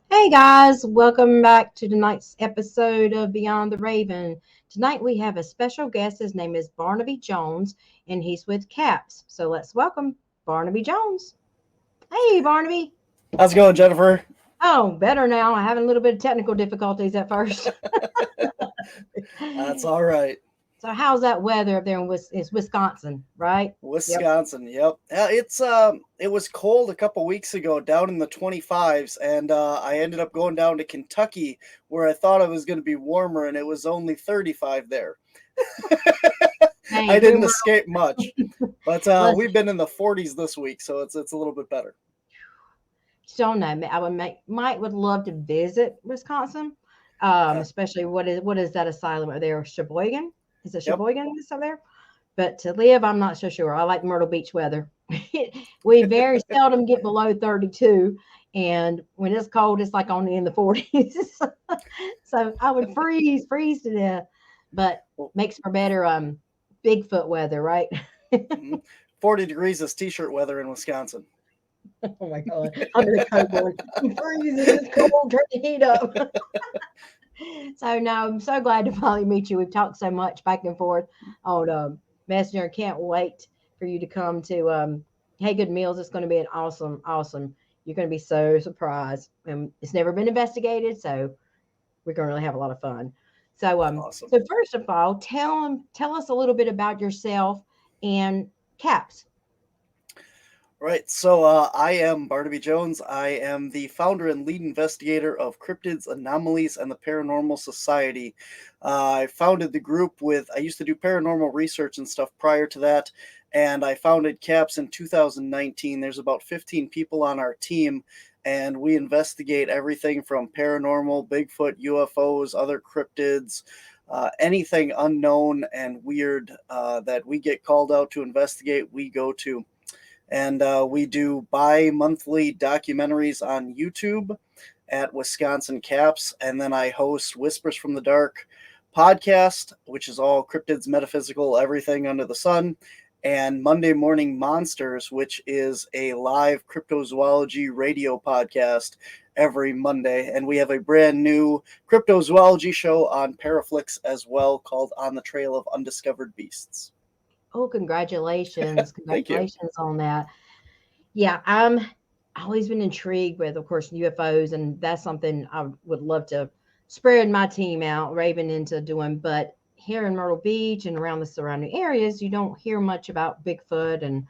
Hey guys, welcome back to tonight's episode of Beyond the Raven. Tonight we have a special guest. His name is Barnaby Jones, and he's with C.A.P.S. So let's welcome Barnaby Jones. Hey, Barnaby. How's it going, Jennifer? Oh, better now. I'm having a little bit of technical difficulties at first. That's all right. So how's that weather up there in Wisconsin, right? Wisconsin, yep. It was cold a couple weeks ago down in the 25s, and I ended up going down to Kentucky where I thought it was going to be warmer, and it was only 35 there. Hey, I didn't escape much, but we've been in the 40s this week, so it's a little bit better. Don't know. I would love to visit Wisconsin, especially what is that asylum over there, Sheboygan? Is it Sheboygan that's up there? But to live, I'm not so sure. I like Myrtle Beach weather. We very seldom get below 32, and when it's cold, it's like only in the 40s. So I would freeze to death. But makes for better Bigfoot weather, right? 40 degrees is t-shirt weather in Wisconsin. Oh my God! Under the coat going, freezing. It's cold. Turn the heat up. So no, I'm so glad to finally meet you. We've talked so much back and forth on Messenger. Can't wait for you to come to Hey Good Meals. It's going to be an awesome. You're going to be so surprised. It's never been investigated, so we're going to really have a lot of fun. So Awesome. So first of all, tell us a little bit about yourself and C.A.P.S. Right, so I am Barnaby Jones. I am the founder and lead investigator of Cryptids, Anomalies, and the Paranormal Society. I founded the group I used to do paranormal research and stuff prior to that, and I founded C.A.P.S in 2019. There's about 15 people on our team, and we investigate everything from paranormal, Bigfoot, UFOs, other cryptids, anything unknown and weird that we get called out to investigate, we go to. And we do bi-monthly documentaries on YouTube at Wisconsin C.A.P.S. And then I host Whispers from the Dark podcast, which is all cryptids, metaphysical, everything under the sun. And Monday Morning Monsters, which is a live cryptozoology radio podcast every Monday. And we have a brand new cryptozoology show on Paraflix as well called On the Trail of Undiscovered Beasts. Oh, congratulations. Congratulations on that. Yeah, I've always been intrigued with, of course, UFOs, and that's something I would love to spread my team out, Raven, into doing. But here in Myrtle Beach and around the surrounding areas, you don't hear much about Bigfoot. And,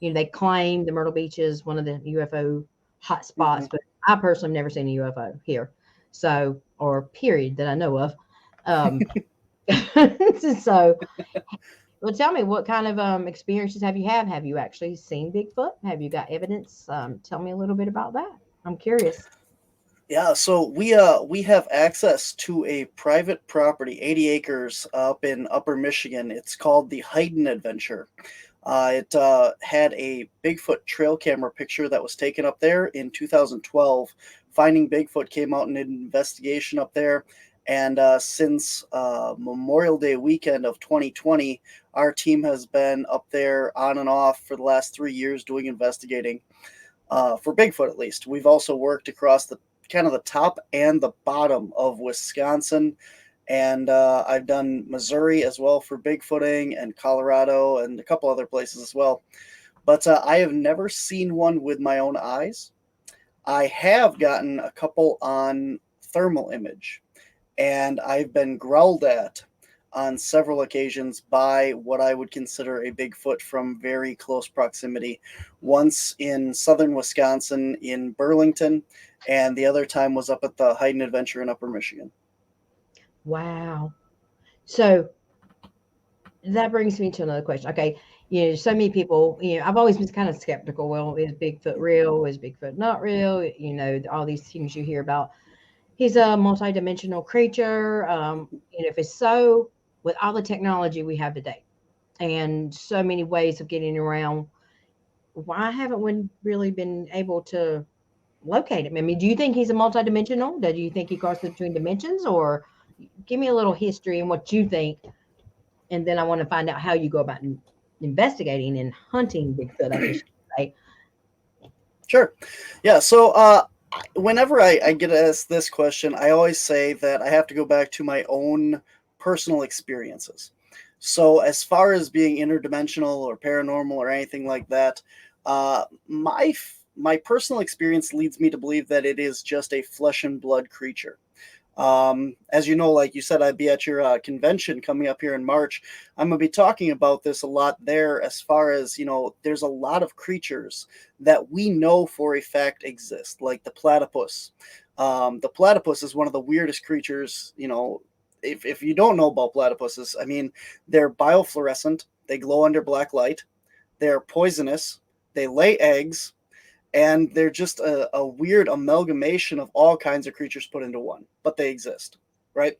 they claim the Myrtle Beach is one of the UFO hot spots, but I personally have never seen a UFO here. So, or period that I know of. So, well, tell me, what kind of experiences have you had? Have you actually seen Bigfoot? Have you got evidence? Tell me a little bit about that. I'm curious. Yeah, so we have access to a private property, 80 acres up in Upper Michigan. It's called the Hayden Adventure. It had a Bigfoot trail camera picture that was taken up there in 2012. Finding Bigfoot came out in an investigation up there. And since Memorial Day weekend of 2020, our team has been up there on and off for the last 3 years doing investigating for Bigfoot, at least. We've also worked across the kind of the top and the bottom of Wisconsin. And I've done Missouri as well for Bigfooting, and Colorado and a couple other places as well. But I have never seen one with my own eyes. I have gotten a couple on thermal image. And I've been growled at on several occasions by what I would consider a Bigfoot from very close proximity. Once in southern Wisconsin in Burlington, and the other time was up at the Hayden Adventure in Upper Michigan. Wow. So that brings me to another question. Okay, so many people, I've always been kind of skeptical. Well, is Bigfoot real? Is Bigfoot not real? All these things you hear about. He's a multidimensional creature. If it's so, with all the technology we have today and so many ways of getting around, why haven't we really been able to locate him? I mean, do you think he's a multidimensional? Do you think he crosses between dimensions? Or give me a little history and what you think, and then I want to find out how you go about investigating and hunting Bigfoot, I guess you could say. Sure. Yeah. So, whenever I get asked this question, I always say that I have to go back to my own personal experiences. So, as far as being interdimensional or paranormal or anything like that, my personal experience leads me to believe that it is just a flesh and blood creature. As you know, like you said, I'd be at your convention coming up here in March. I'm going to be talking about this a lot there, as far as, there's a lot of creatures that we know for a fact exist, like the platypus. The platypus is one of the weirdest creatures, if you don't know about platypuses, I mean, they're biofluorescent, they glow under black light, they're poisonous, they lay eggs, and they're just a weird amalgamation of all kinds of creatures put into one, but they exist, right?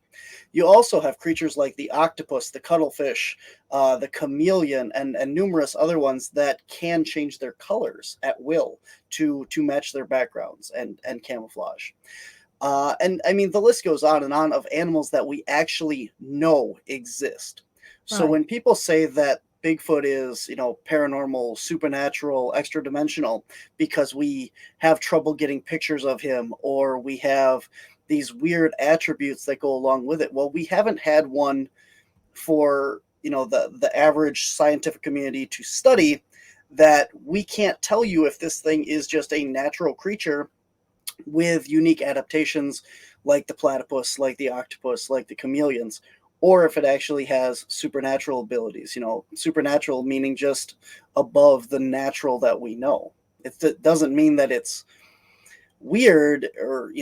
You also have creatures like the octopus, the cuttlefish, the chameleon, and numerous other ones that can change their colors at will to match their backgrounds and camouflage. And I mean, the list goes on of animals that we actually know exist. So Right. when people say that Bigfoot is, paranormal, supernatural, extra dimensional, because we have trouble getting pictures of him, or we have these weird attributes that go along with it. Well, we haven't had one for, the average scientific community to study, that we can't tell you if this thing is just a natural creature with unique adaptations like the platypus, like the octopus, like the chameleons, or if it actually has supernatural abilities. Supernatural meaning just above the natural that we know. It doesn't mean that it's weird or,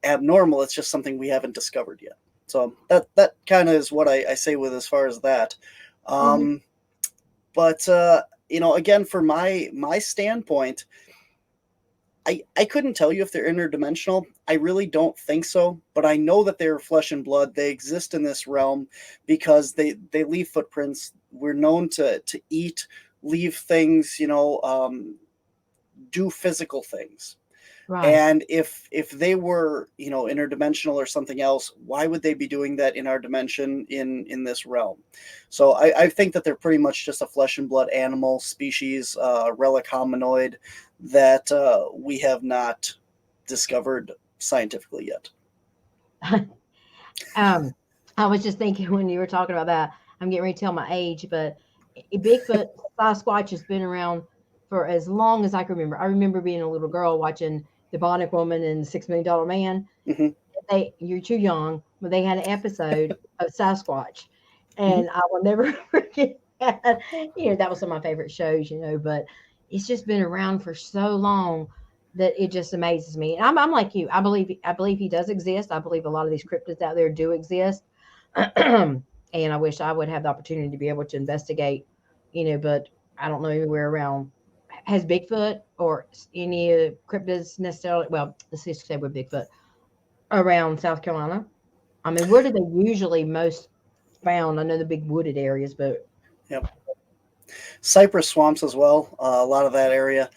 abnormal. It's just something we haven't discovered yet. So that kind of is what I say with as far as that. Hmm. Um, but again, for my standpoint, I couldn't tell you if they're interdimensional. I really don't think so, but I know that they're flesh and blood. They exist in this realm because they leave footprints. We're known to eat, leave things, do physical things. Right. And if they were, interdimensional or something else, why would they be doing that in our dimension, in this realm? So I think that they're pretty much just a flesh and blood animal species, relic hominoid that we have not discovered scientifically yet. um, I was just thinking when you were talking about that, I'm getting ready to tell my age, but Bigfoot, Sasquatch has been around for as long as I can remember. I remember being a little girl watching The Bionic Woman and the $6 Million Man. Hmm. You're too young, but they had an episode of Sasquatch, Hmm. and I will never forget that. That was some of my favorite shows, but it's just been around for so long that it just amazes me. And I'm like you. I believe he does exist. I believe a lot of these cryptids out there do exist. And I wish I would have the opportunity to be able to investigate, but I don't know anywhere around. Has Bigfoot or any cryptids necessarily? Well, let's just say with Bigfoot around South Carolina. I mean, where do they usually most found? I know the big wooded areas, but Yep. Cypress swamps as well. A lot of that area.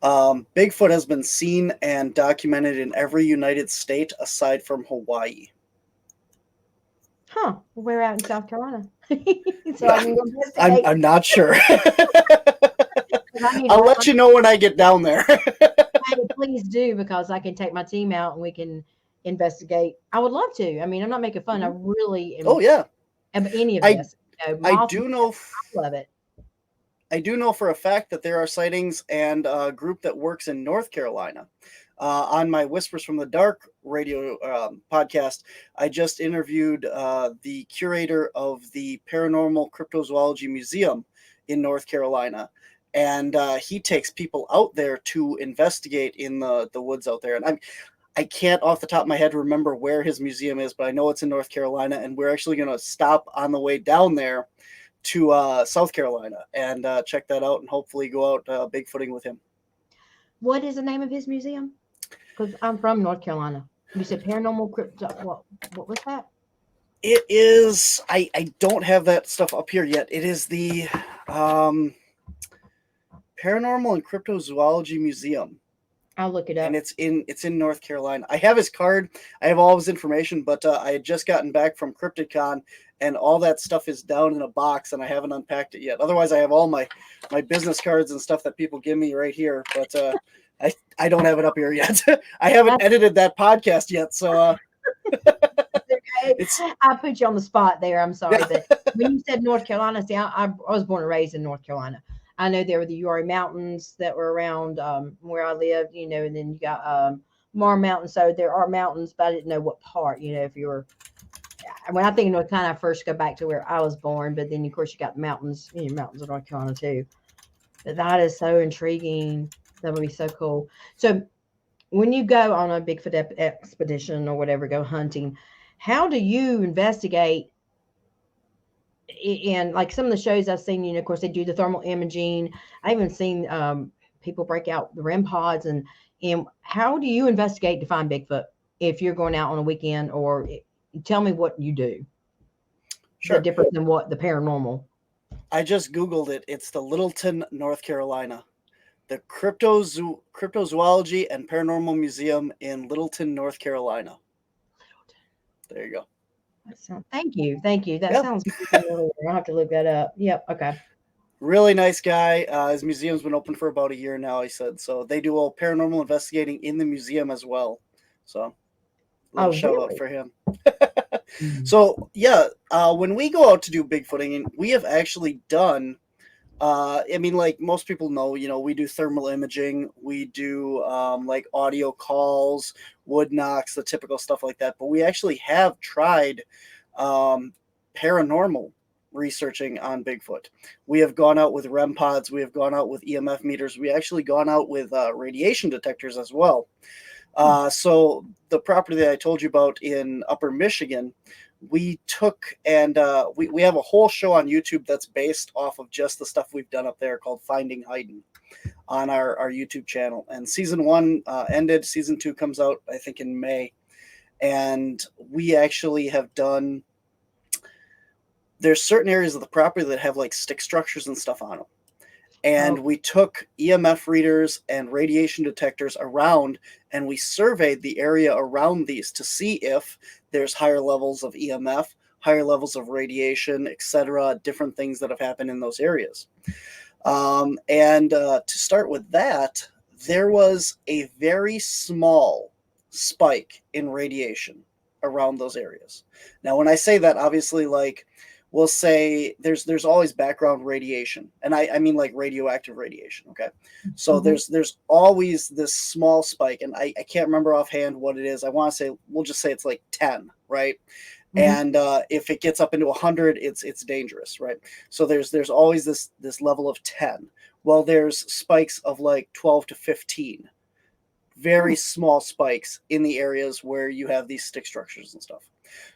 Bigfoot has been seen and documented in every United state aside from Hawaii. we're out in South Carolina, so I can go I'm investigate. I'm not sure. 'Cause I need to I'll let let you know when I get down there. please do because I can take my team out and we can investigate. I would love to. I mean, I'm not making fun. I Mhm. really Oh am yeah, of any of I this. I Mothman, do know. I love it. I do know for a fact that there are sightings and a group that works in North Carolina. On my Whispers from the Dark radio podcast, I just interviewed the curator of the Paranormal Cryptozoology Museum in North Carolina. And he takes people out there to investigate in the woods out there. And I can't off the top of my head remember where his museum is, but I know it's in North Carolina. And we're actually going to stop on the way down there to South Carolina and check that out and hopefully go out bigfooting with him. What is the name of his museum? Because I'm from North Carolina. You said paranormal crypto. What was that? It is, I don't have that stuff up here yet. It is the um, Paranormal and Cryptozoology Museum. I'll look it and up. it's in North Carolina. I have his card. I have all his information, but I had just gotten back from CryptidCon, and all that stuff is down in a box, and I haven't unpacked it yet. Otherwise, I have all my business cards and stuff that people give me right here, but I don't have it up here yet. I haven't edited that podcast yet, so Okay. it's I put you on the spot there. I'm sorry, yeah. but when you said North Carolina, see, I was born and raised in North Carolina. I know there were the Uray Mountains that were around where I lived, and then you got Mar Mountain. So there are mountains, but I didn't know what part. If you were when I think of North Carolina, I first go back to where I was born, but then of course you got the mountains, mountains of North Carolina too. But that is so intriguing. That would be so cool. So when you go on a Bigfoot expedition or whatever, go hunting, how do you investigate? And like some of the shows I've seen, of course they do the thermal imaging. I even seen people break out the REM pods, and how do you investigate to find Bigfoot if you're going out on a weekend? Or tell me what you do. The Sure. difference in what the paranormal. I just Googled it. It's the Littleton, North Carolina. The Cryptozoology and Paranormal Museum in Littleton, North Carolina. There you go. Thank you. That Yeah, sounds familiar. I'll have to look that up. Yep. Okay. really nice guy. His museum's been open for about a year now, he said. So they do all paranormal investigating in the museum as well. So little Oh, shout out really? for him. Mhm. So yeah, when we go out to do bigfooting, we have actually done. I mean, like most people know, we do thermal imaging, we do like audio calls, wood knocks, the typical stuff like that. But we actually have tried um, paranormal researching on Bigfoot. We have gone out with REM pods, we have gone out with EMF meters, we actually gone out with radiation detectors as well. So the property that I told you about in Upper Michigan, we took and we have a whole show on YouTube that's based off of just the stuff we've done up there called Finding Hayden on our YouTube channel. And season one ended. Season two comes out, I think, in May. And we actually have done. There's certain areas of the property that have like stick structures and stuff on them, Oh, and we took EMF readers and radiation detectors around and we surveyed the area around these to see if there's higher levels of EMF, higher levels of radiation, etc., different things that have happened in those areas. And to start with that, there was a very small spike in radiation around those areas. Now, when I say that, obviously, like we'll say there's always background radiation, and I mean like radioactive radiation. Okay, so mhm. there's always this small spike, and I can't remember offhand what it is. I want to say we'll just say it's like 10, right? Mhm. And if it gets up into 100, it's dangerous, right? So there's always this level of 10. Well, there's spikes of like 12 to 15, Hmm. very small spikes in the areas where you have these stick structures and stuff.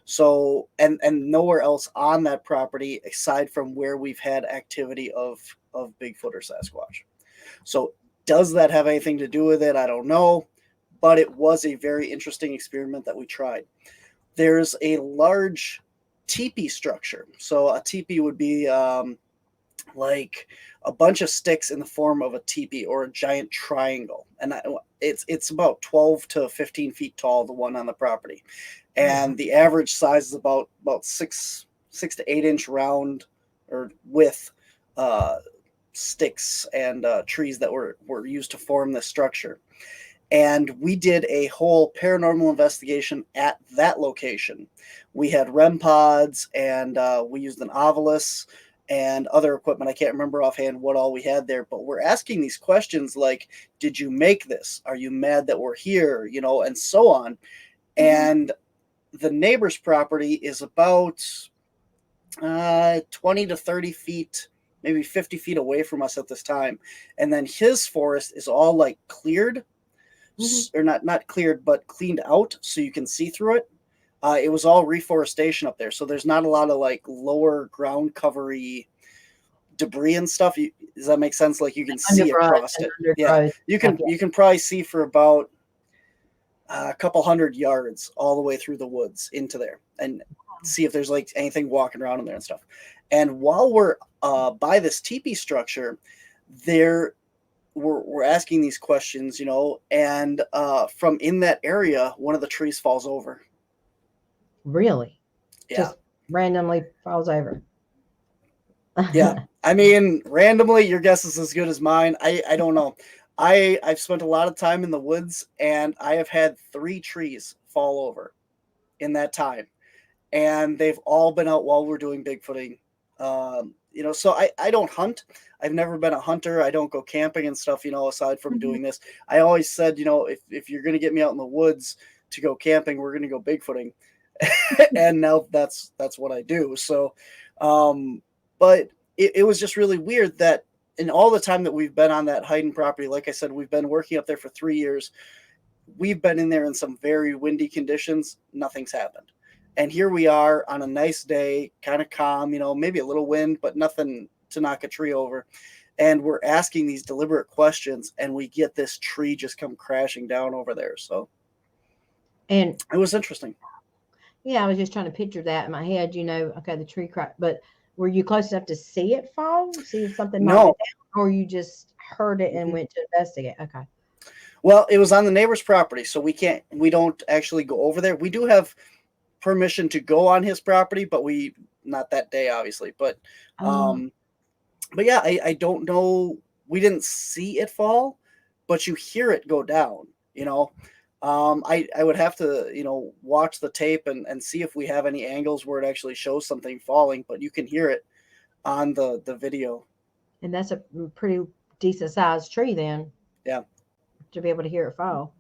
So and nowhere else on that property aside from where we've had activity of Bigfoot or Sasquatch. So does that have anything to do with it? I don't know, but it was a very interesting experiment that we tried. There's a large teepee structure. So a teepee would be like a bunch of sticks in the form of a teepee or a giant triangle, and it's about 12 to 15 feet tall. The one on the property, Oh, wow. and the average size is about 6 to 8 inch round or width uh, sticks and trees that were used to form this structure. And we did a whole paranormal investigation at that location. We had REM pods, and we used an Ovilus and other equipment. I can't remember offhand what all we had there, but we're asking these questions like, "Did you make this? Are you mad that we're here?" And so on. Mhm. And the neighbor's property is about 20 to 30 feet, maybe 50 feet away from us at this time. And then his forest is all like cleared, Mhm. or not cleared, but cleaned out so you can see through it. It was all reforestation up there, so there's not a lot of like lower ground covery debris and stuff. Does that make sense? Like you can see Underbrush across and it. Yeah, undergrowth you stuff. can you can probably see for about a couple hundred yards all the way through the woods into there, and see if there's like anything walking around in there and stuff. And while we're by this teepee structure, there we're asking these questions, and from in that area, one of the trees falls over. Really? Yeah, Just randomly falls over. yeah. I mean, randomly, your guess is as good as mine. I don't know. I've spent a lot of time in the woods, and I have had 3 trees fall over in that time, and they've all been out while we're doing bigfooting. So I don't hunt. I've never been a hunter. I don't go camping and stuff, aside from Mhm. doing this. I always said, if you're going to get me out in the woods to go camping, we're going to go bigfooting. And now that's what I do. So, but it was just really weird that in all the time that we've been on that Hayden property, like I said, we've been working up there for 3 years. We've been in there in some very windy conditions. Nothing's happened. And here we are on a nice day, kind of calm, maybe a little wind, but nothing to knock a tree over. And we're asking these deliberate questions, and we get this tree just come crashing down over there. So And it was interesting. yeah, I was just trying to picture that in my head. Okay, the tree cracked, but were you close enough to see it fall? See if something knocked No. it down, or you just heard it and went to investigate? Okay. Well, it was on the neighbor's property, so we don't actually go over there. We do have permission to go on his property, but not that day, obviously. Oh, Um, but yeah, I don't know. We didn't see it fall, but you hear it go down. You know, I would have to watch the tape and see if we have any angles where it actually shows something falling, but you can hear it on the video. and that's a pretty decent sized tree then Yeah, to be able to hear it fall.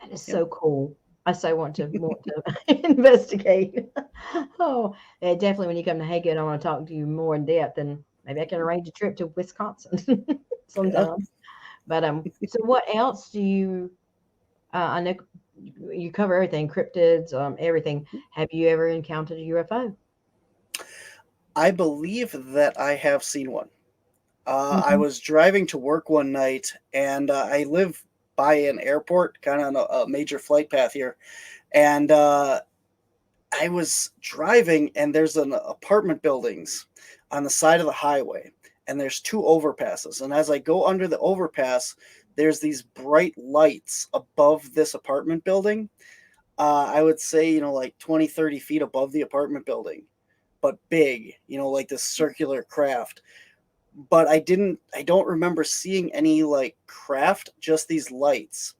That is yep, so cool. I so want to investigate. Oh, and definitely when you come to Hagen, I want to talk to you more in depth, and maybe I can arrange a trip to Wisconsin yeah. sometime. But so what else do you? I know you cover everything, cryptids, everything. Have you ever encountered a UFO? I believe that I have seen one. I Hmm. was driving to work one night, and I live by an airport, kind of on a major flight path here. And I was driving, and there's an apartment buildings on the side of the highway, and there's 2 overpasses. And as I go under the overpass, there's these bright lights above this apartment building. I would say, like 20, 30 feet above the apartment building, but big, like this circular craft. But I don't remember seeing any like craft, just these lights.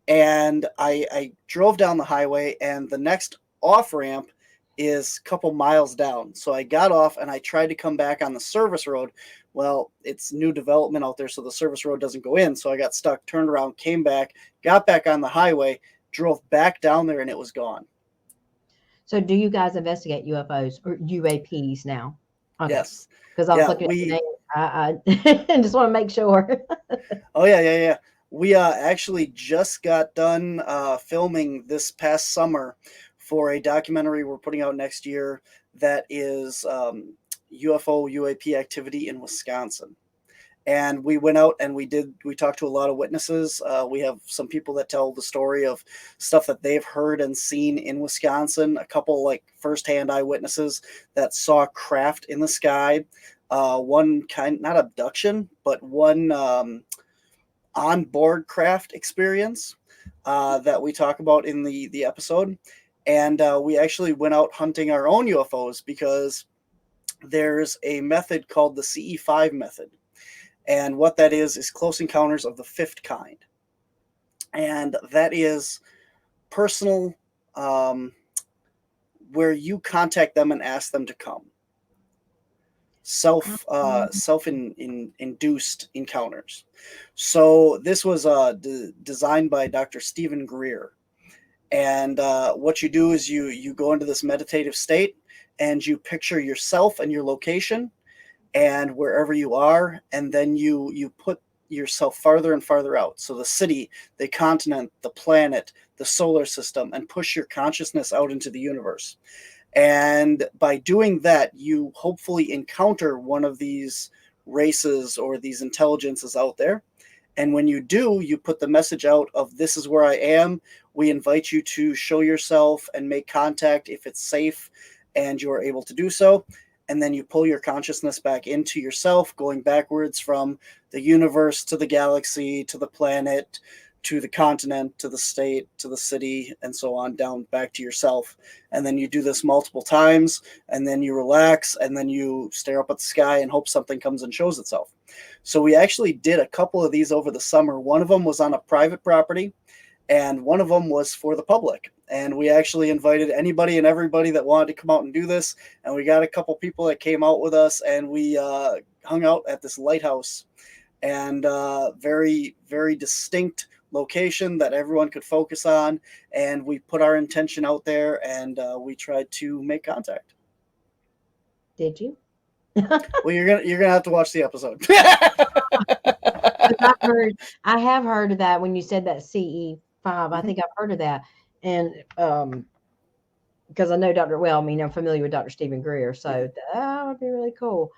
And I drove down the highway, and the next off ramp is a couple miles down. So I got off and I tried to come back on the service road. Well, it's new development out there, so the service road doesn't go in. So I got stuck, turned around, came back, got back on the highway, drove back down there, and it was gone. So do you guys investigate UFOs or UAPs now? Okay, Yes. because I was Yeah, looking at the name. I just want to make sure. oh yeah, yeah, yeah. We actually just got done filming this past summer for a documentary we're putting out next year that is UFO UAP activity in Wisconsin. And we went out and we talked to a lot of witnesses. We have some people that tell the story of stuff that they've heard and seen in Wisconsin, a couple like firsthand eyewitnesses that saw craft in the sky. One kind, not abduction, but one on-board craft experience that we talk about in the episode. And we actually went out hunting our own UFOs because there's a method called the CE5 method. And what that is close encounters of the fifth kind. And that is personal, where you contact them and ask them to come. Self induced encounters. So this was designed by Dr. Stephen Greer. And what you do is you go into this meditative state, and you picture yourself and your location and wherever you are, and then you put yourself farther and farther out. So the city, the continent, the planet, the solar system, and push your consciousness out into the universe. And by doing that, you hopefully encounter one of these races or these intelligences out there. And when you do, you put the message out of this is where I am. We invite you to show yourself and make contact if it's safe and you're able to do so. and then you pull your consciousness back into yourself, going backwards from the universe to the galaxy to the planet to the continent to the state to the city and so on, down back to yourself. And then you do this multiple times, and then you relax, and then you stare up at the sky and hope something comes and shows itself. So we actually did a couple of these over the summer. One of them was on a private property, and one of them was for the public. And we actually invited anybody and everybody that wanted to come out and do this. And we got a couple people that came out with us, and we hung out at this lighthouse, and very, very distinct location that everyone could focus on. And we put our intention out there, and we tried to make contact. Did you? Well, you're gonna have to watch the episode. I have heard of that when you said that CE5. I think I've heard of that. And because I know I'm familiar with Dr. Stephen Greer, so that would be really cool.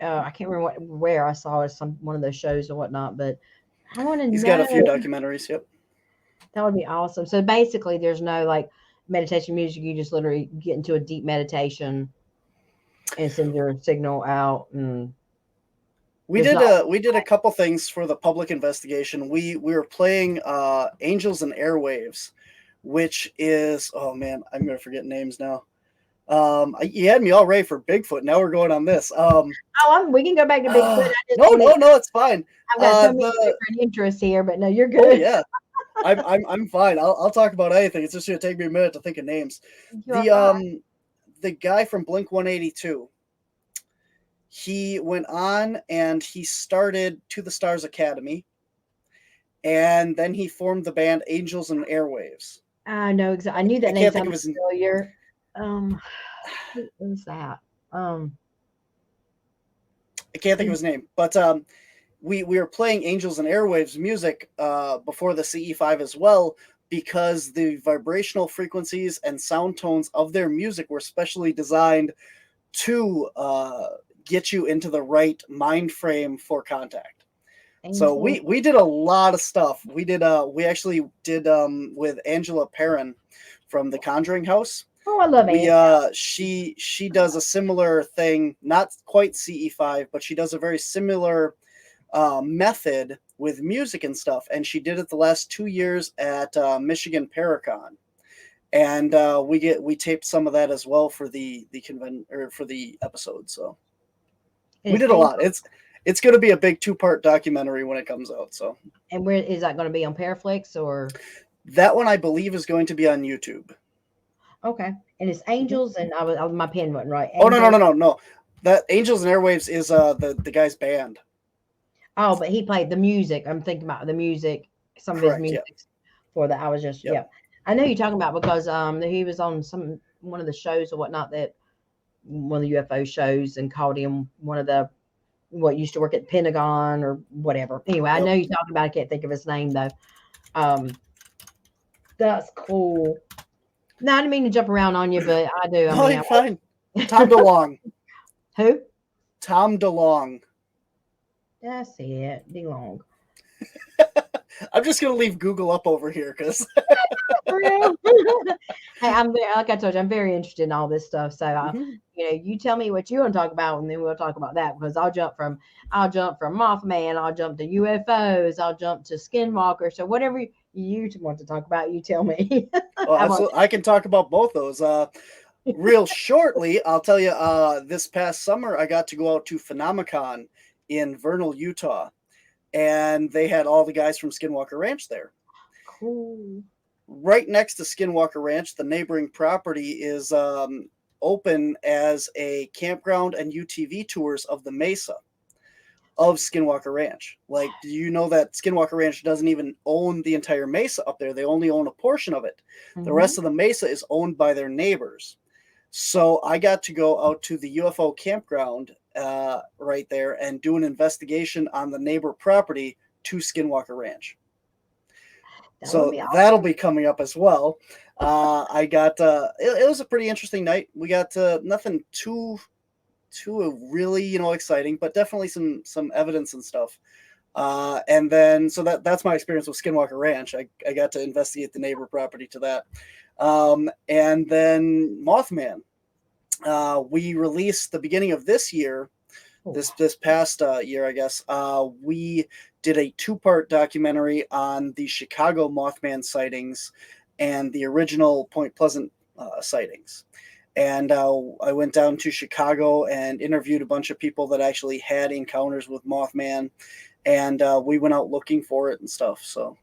I can't remember where I saw it, one of those shows or whatnot, but I want to know. He's got a few documentaries. Yep. That would be awesome. So basically, there's no like meditation music. You just literally get into a deep meditation and send your signal out. And we did a couple things for the public investigation. We were playing Angels and Airwaves, which is, oh man, I'm gonna forget names now. You had me all ready for Bigfoot. Now we're going on this. We can go back to Bigfoot. No, it's fine. I've got so many different interests here, but no, you're good. Oh, yeah, I'm fine. I'll talk about anything. It's just gonna take me a minute to think of names. The guy from Blink 182. He went on and he started To the Stars Academy, and then he formed the band Angels and Airwaves. I know exactly. I knew that name sounded familiar. Who is that? I can't think of his name, but we were playing Angels and Airwaves music before the CE5 as well, because the vibrational frequencies and sound tones of their music were specially designed to get you into the right mind frame for contact. So we did a lot of stuff. We actually did with Angela Perrin from the Conjuring House. Oh, I love Angela. She does a similar thing, not quite CE5, but she does a very similar method with music and stuff. And she did it the last 2 years at Michigan Paracon. And we taped some of that as well for the episode. So we did a lot. It's going to be a big 2-part documentary when it comes out. So, and where is that going to be, on Paraflix or? That one I believe is going to be on YouTube. Okay, and it's Angels, and my pen wasn't right. Angels. Oh no! That Angels and Airwaves is the guy's band. Oh, but he played the music. I'm thinking about the music, some of his music for that. I was just I know you're talking about, because he was on one of the shows or whatnot, that one of the UFO shows, and called him one of the what used to work at the Pentagon or whatever. Anyway, I know you're talking about. I can't think of his name though. That's cool. No, I didn't mean to jump around on you, but I do. You're fine. Tom DeLonge. Who? Tom DeLonge. That's it. DeLonge. I'm just gonna leave Google up over here because. Hey, like I told you, I'm very interested in all this stuff. So, you tell me what you want to talk about, and then we'll talk about that. Because I'll jump from Mothman, I'll jump to UFOs, I'll jump to Skinwalker. So whatever you want to talk about, you tell me. I can talk about both those. Real shortly, I'll tell you. This past summer, I got to go out to Phenomicon in Vernal, Utah, and they had all the guys from Skinwalker Ranch there. Cool. Right next to Skinwalker Ranch, the neighboring property is open as a campground and UTV tours of the mesa of Skinwalker Ranch. Like, do you know that Skinwalker Ranch doesn't even own the entire mesa up there? They only own a portion of it. Mm-hmm. The rest of the mesa is owned by their neighbors. So I got to go out to the UFO campground right there and do an investigation on the neighbor property to Skinwalker Ranch. So that'll be coming up as well. I got it was a pretty interesting night. We got nothing too really exciting, but definitely some evidence and stuff. And then so that's my experience with Skinwalker Ranch. I got to investigate the neighbor property to that. And then Mothman. We released the beginning of this year, Oh, this past year, I guess. We did a 2-part documentary on the Chicago Mothman sightings and the original Point Pleasant sightings. And I went down to Chicago and interviewed a bunch of people that actually had encounters with Mothman, and we went out looking for it and stuff. So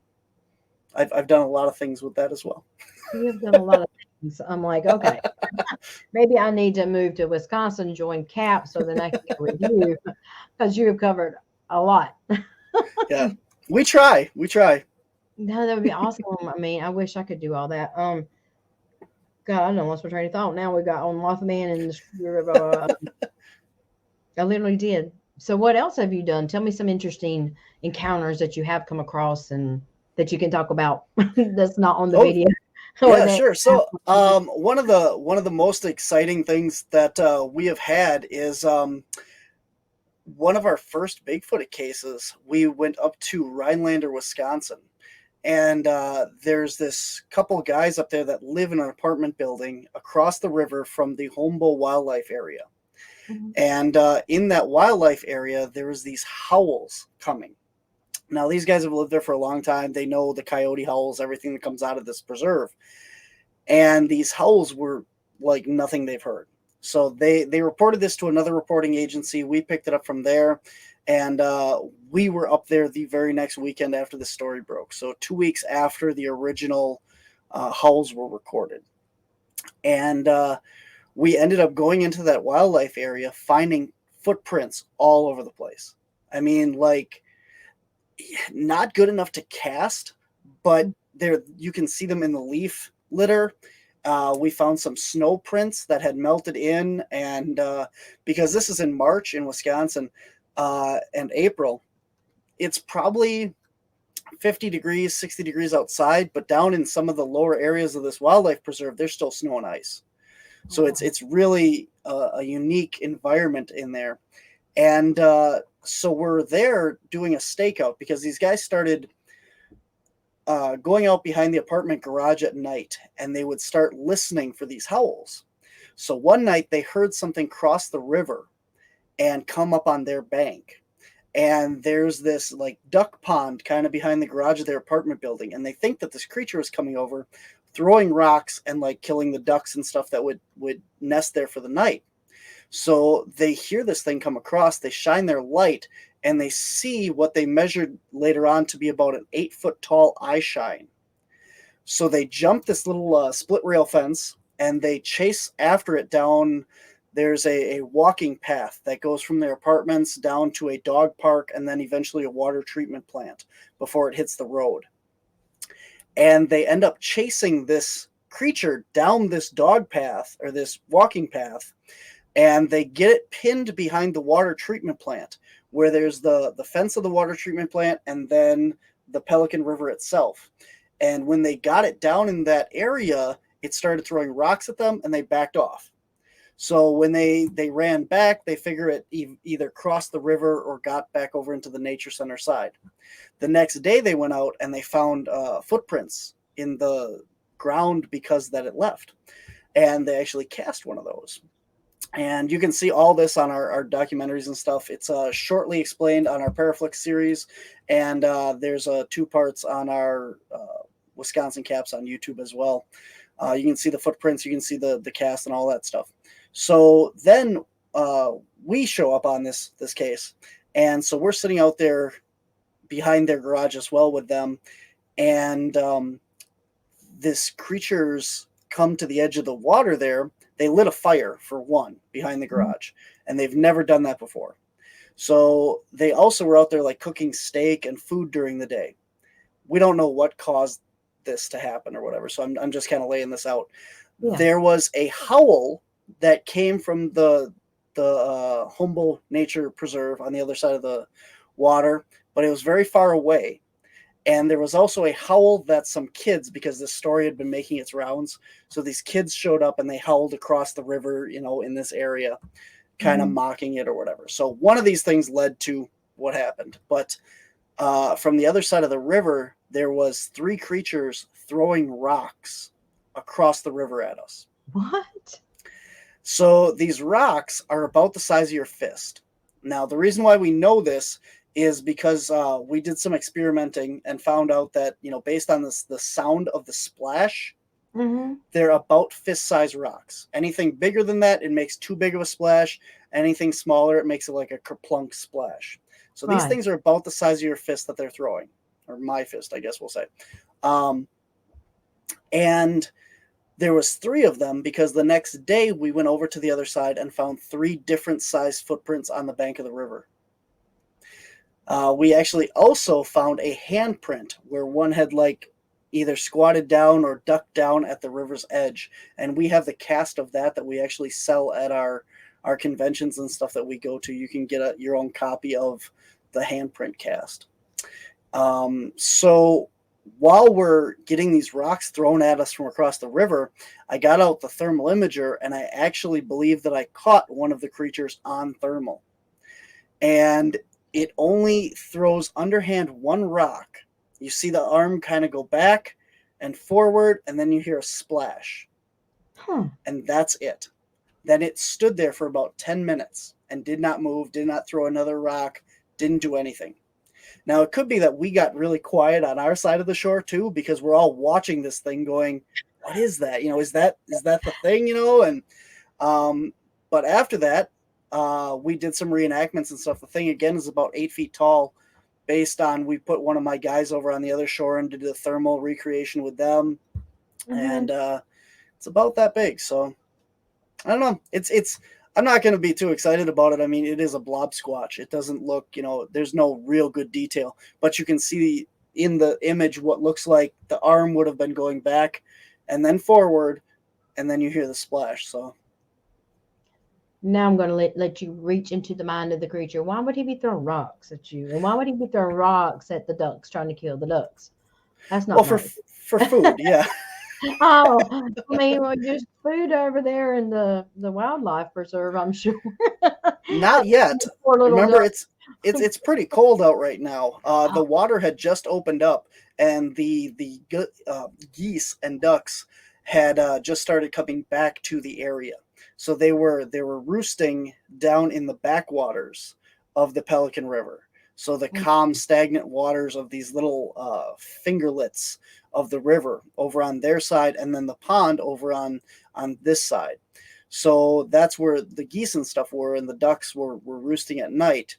I've done a lot of things with that as well. you have done a lot of things. I'm like, okay, maybe I need to move to Wisconsin, join CAP, so then I can go with you because you have covered a lot. Yeah, we try. We try. No, that would be awesome. I mean, I wish I could do all that. God, I don't lost my train of thought. Now we got on Mothman and I literally did. So, what else have you done? Tell me some interesting encounters that you have come across and that you can talk about that's not on the Oh, video or yeah, that. sure. So, one of the most exciting things that we have had is one of our first Bigfoot cases. We went up to Rhinelander, Wisconsin, and there's this couple guys up there that live in an apartment building across the river from the Humboldt Wildlife Area. Mhm. And in that wildlife area, there was these howls coming. Now, these guys have lived there for a long time. They know the coyote howls, everything that comes out of this preserve. And these howls were like nothing they've heard. So they reported this to another reporting agency. We picked it up from there, and we were up there the very next weekend after the story broke. So 2 weeks after the original howls were recorded, and we ended up going into that wildlife area, finding footprints all over the place. I mean, like, not good enough to cast, but there you can see them in the leaf litter. We found some snow prints that had melted in, and because this is in March in Wisconsin and April, it's probably 50 degrees, 60 degrees outside, but down in some of the lower areas of this wildlife preserve, there's still snow and ice. So it's really a unique environment in there. And so we're there doing a stakeout because these guys started going out behind the apartment garage at night, and they would start listening for these howls. So one night they heard something cross the river and come up on their bank. And there's this like duck pond kind of behind the garage of their apartment building, and they think that this creature is coming over, throwing rocks and like killing the ducks and stuff that would nest there for the night. So they hear this thing come across, they shine their light, and they see what they measured later on to be about an 8-foot tall eye shine. So they jump this little split rail fence and they chase after it down. There's a walking path that goes from their apartments down to a dog park and then eventually a water treatment plant before it hits the road. And they end up chasing this creature down this dog path or this walking path, and they get it pinned behind the water treatment plant where there's the fence of the water treatment plant and then the Pelican River itself. And when they got it down in that area, it started throwing rocks at them and they backed off. So when they ran back, they figure it either crossed the river or got back over into the nature center side. The next day they went out and they found footprints in the ground because that it left. And they actually cast one of those. And you can see all this on our documentaries and stuff. It's shortly explained on our Paraflix series, and there's 2 parts on our Wisconsin Caps on YouTube as well. You can see the footprints, you can see the cast and all that stuff. So then we show up on this case, and so we're sitting out there behind their garage as well with them, and this creature's come to the edge of the water there. They lit a fire for one behind the garage, and they've never done that before. So they also were out there like cooking steak and food during the day. We don't know what caused this to happen or whatever. So I'm just kind of laying this out. Yeah. There was a howl that came from the Humboldt Nature Preserve on the other side of the water, but it was very far away. And there was also a howl that some kids, because this story had been making its rounds, so these kids showed up and they howled across the river, in this area, kind of mocking it or whatever. So one of these things led to what happened. But from the other side of the river, there was 3 creatures throwing rocks across the river at us. What? So these rocks are about the size of your fist. Now, the reason why we know this is because we did some experimenting and found out that, based on this, the sound of the splash, Mm-hmm. they're about fist-size rocks. Anything bigger than that, it makes too big of a splash. Anything smaller, it makes it like a kerplunk splash. So these Right. things are about the size of your fist that they're throwing, or my fist, I guess we'll say. Um, and there was three of them because the next day we went over to the other side and found three different sized footprints on the bank of the river. We actually also found a handprint where one had like either squatted down or ducked down at the river's edge, and we have the cast of that we actually sell at our conventions and stuff that we go to. You can get your own copy of the handprint cast. So while we're getting these rocks thrown at us from across the river, I got out the thermal imager and I actually believe that I caught one of the creatures on thermal. And it only throws underhand one rock. You see the arm kind of go back and forward, and then you hear a splash. Huh. And that's it. Then it stood there for about 10 minutes and did not move, did not throw another rock, didn't do anything. Now, it could be that we got really quiet on our side of the shore too, because we're all watching this thing going, what is that? Is that the thing, And but after that, we did some reenactments and stuff. The thing again is about 8 feet tall. Based on, we put one of my guys over on the other shore and did a thermal recreation with them, Mm-hmm. and it's about that big. So I don't know. It's. I'm not going to be too excited about it. I mean, it is a blob squatch. It doesn't look, there's no real good detail, but you can see in the image what looks like the arm would have been going back and then forward, and then you hear the splash. So Now I'm going to let you reach into the mind of the creature. Why would he be throwing rocks at you? And why would he be throwing rocks at the ducks, trying to kill the ducks? That's well, not for nice. for food, yeah. Oh, I mean, well, there's food over there in the wildlife preserve, I'm sure. Not yet. Poor little Remember, duck. it's pretty cold out right now. The Oh, water had just opened up, and the geese and ducks had just started coming back to the area. So they were roosting down in the backwaters of the Pelican River. So the calm, stagnant waters of these little fingerlets of the river over on their side, and then the pond over on this side. So that's where the geese and stuff were, and the ducks were roosting at night.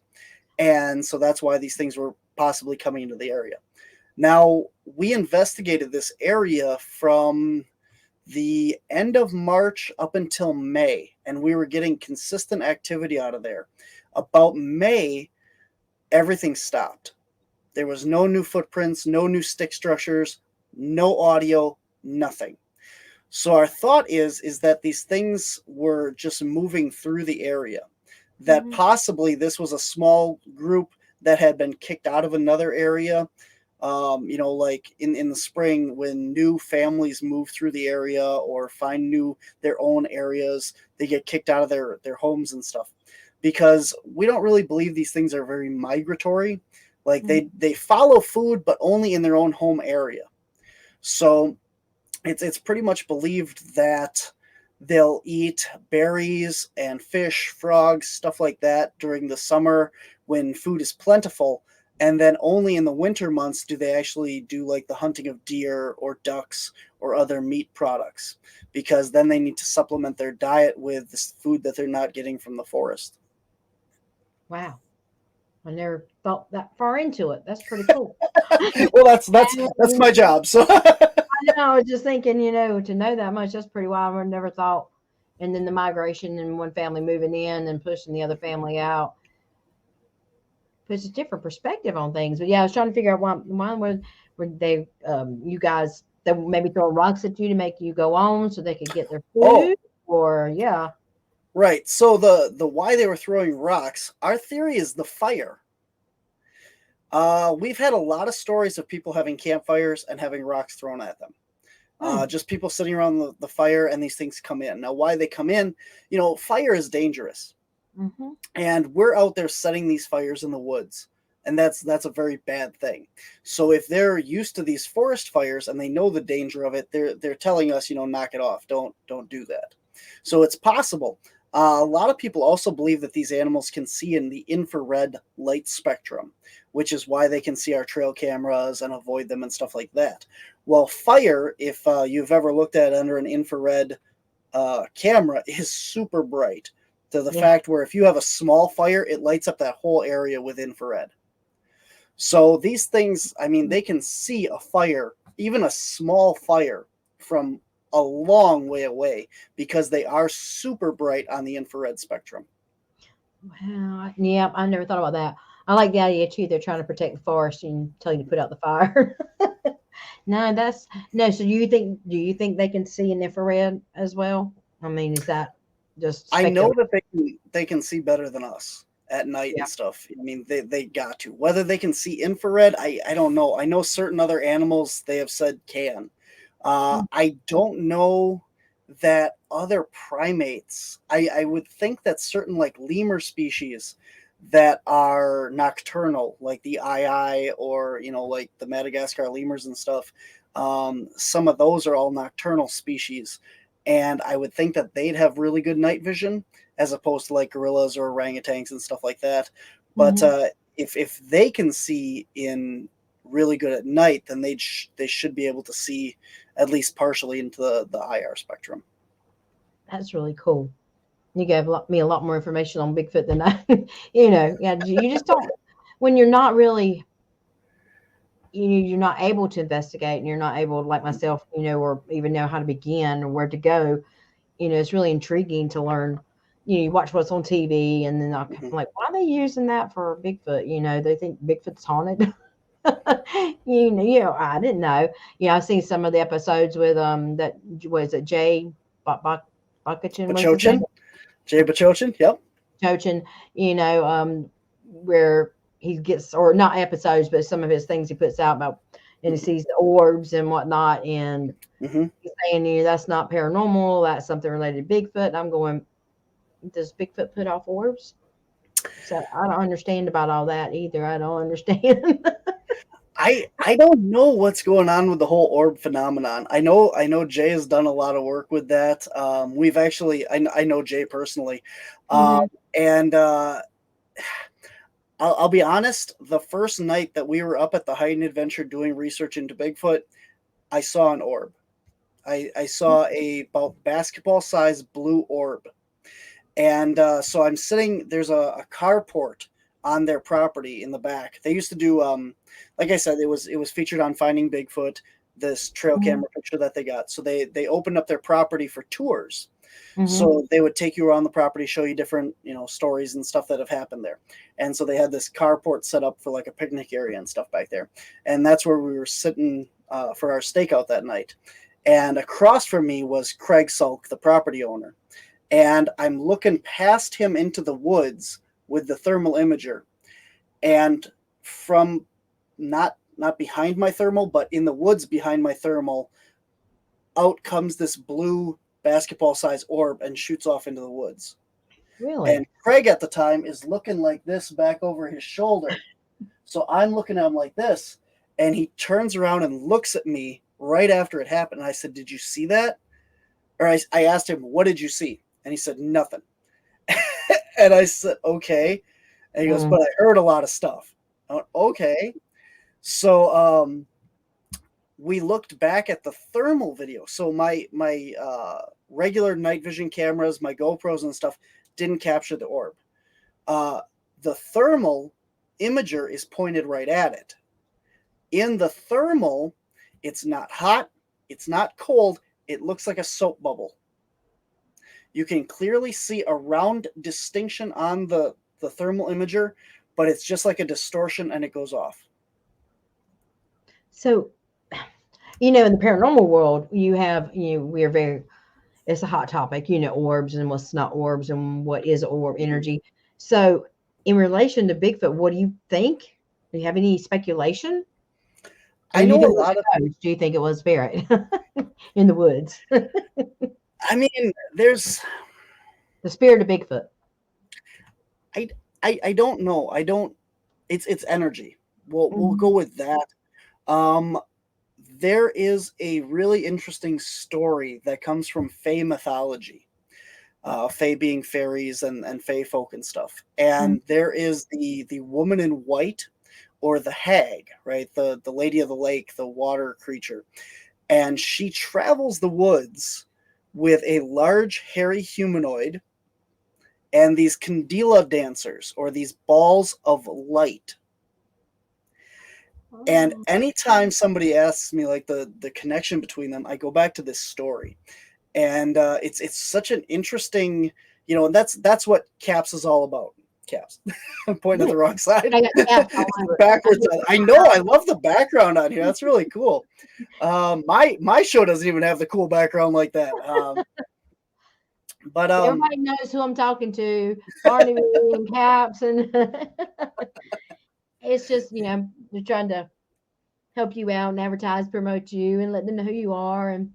And so that's why these things were possibly coming into the area. Now, we investigated this area from the end of March up until May, and we were getting consistent activity out of there. About May, everything stopped. There was no new footprints, no new stick structures, no audio, nothing. So our thought is that these things were just moving through the area, that mhm. possibly this was a small group that had been kicked out of another area. Like in the spring when new families move through the area or find their own areas, they get kicked out of their homes and stuff. Because we don't really believe these things are very migratory. Like they follow food, but only in their own home area. So it's pretty much believed that they'll eat berries and fish, frogs, stuff like that during the summer when food is plentiful. And then only in the winter months do they actually do like the hunting of deer or ducks or other meat products, because then they need to supplement their diet with this food that they're not getting from the forest. Wow. I never thought that far into it. That's pretty cool. Well, that's my job. So I know. I was just thinking, to know that much, that's pretty wild. I never thought. And then the migration and one family moving in and pushing the other family out puts a different perspective on things. But yeah, I was trying to figure out why were they you guys they maybe throwing rocks at you to make you go on so they could get their oh, food, or yeah. right. So the why they were throwing rocks, our theory is the fire. We've had a lot of stories of people having campfires and having rocks thrown at them. Hmm. Just people sitting around the fire and these things come in. Now, why they come in, fire is dangerous. Mm-hmm. And we're out there setting these fires in the woods. And that's a very bad thing. So if they're used to these forest fires and they know the danger of it, they're telling us, knock it off. Don't do that. So it's possible. A lot of people also believe that these animals can see in the infrared light spectrum, which is why they can see our trail cameras and avoid them and stuff like that. Well, fire, if you've ever looked at it under an infrared camera, is super bright to the Yeah. fact where if you have a small fire, it lights up that whole area with infrared. So these things, I mean, they can see a fire, even a small fire, from a long way away because they are super bright on the infrared spectrum. Wow. Yeah, I never thought about that. I like the idea too. They're trying to protect the forest and tell you to put out the fire. No, that's no. So do you think they can see in infrared as well? I mean, is that just I know speculation? that they can see better than us at night Yeah. and stuff. I mean, they got to. Whether they can see infrared, I don't know. I know certain other animals they have said can. I don't know that other primates. I would think that certain like lemur species that are nocturnal, like the ii or like the Madagascar lemurs and stuff. Some of those are all nocturnal species, and I would think that they'd have really good night vision as opposed to like gorillas or orangutans and stuff like that. But Hmm. if they can see in really good at night, then they should be able to see at least partially into the IR spectrum. That's really cool. You gave me a lot more information on Bigfoot than I, yeah, you just don't, when you're not really, you're not able to investigate and you're not able, like myself, or even know how to begin or where to go. It's really intriguing to learn. You watch what's on TV and then I'm Mhm. like, why are they using that for Bigfoot? They think Bigfoot's haunted. I didn't know. I've seen some of the episodes with that was it Jay Buckachin was his name? Bachochin, Jay Bachochin, yep. Chochin, where he gets, or not episodes, but some of his things he puts out about, and he Mhm. sees the orbs and whatnot, and Mhm. he's saying, that's not paranormal, that's something related to Bigfoot. And I'm going, does Bigfoot put off orbs? So I don't understand about all that either. I don't understand. I don't know what's going on with the whole orb phenomenon. I know Jay has done a lot of work with that. We've actually I know Jay personally, um, Hmm. and I'll be honest. The first night that we were up at the Hidden Adventure doing research into Bigfoot, I saw an orb. I saw a about basketball sized blue orb. And so I'm sitting. There's a carport on their property in the back. They used to do, like I said, it was featured on Finding Bigfoot. This trail Hmm. camera picture that they got. So they opened up their property for tours. Hmm. So they would take you around the property, show you different stories and stuff that have happened there. And so they had this carport set up for like a picnic area and stuff back there. And that's where we were sitting for our stakeout that night. And across from me was Craig Sulk, the property owner, and I'm looking past him into the woods with the thermal imager, and from not behind my thermal, but in the woods behind my thermal, out comes this blue basketball size orb and shoots off into the woods. Really? And Craig at the time is looking like this back over his shoulder. So I'm looking at him like this, and he turns around and looks at me right after it happened. And I said, "Did you see that?" Or I asked him, "What did you see?" And he said, "Nothing." And I said, "Okay." And he goes, Mm. "But I heard a lot of stuff." I went, "Okay." So we looked back at the thermal video. So my regular night vision cameras, my GoPros and stuff, didn't capture the orb. Uh, the thermal imager is pointed right at it. In the thermal, it's not hot, it's not cold. It looks like a soap bubble. You can clearly see a round distinction on the thermal imager, but it's just like a distortion and it goes off. So, in the paranormal world, you have, we're very, it's a hot topic, orbs and what's not orbs and what is orb Mhm. energy. So, in relation to Bigfoot, what do you think? Do you have any speculation? Or I do you know a think it was lot of, a ghost? Do you think it was spirit in the woods? I mean, there's, The spirit of Bigfoot. I, I don't know. I don't, it's energy. We'll go Mhm. with that. Um, there is a really interesting story that comes from Fae mythology. Fae being fairies and Fae folk and stuff. And there is the woman in white, or the hag, right? The lady of the lake, the water creature. And she travels the woods with a large hairy humanoid and these candela dancers, or these balls of light. And Oh. anytime somebody asks me like the connection between them, I go back to this story. And it's such an interesting, and that's what C.A.P.S is all about. C.A.P.S. I'm pointing at the wrong side. I got caps all over it. Backwards. I know. I love the background on here. That's really cool. My show doesn't even have the cool background like that. But Everybody knows who I'm talking to. Barnaby and caps, and it's just they're trying to help you out and advertise, promote you, and let them know who you are. And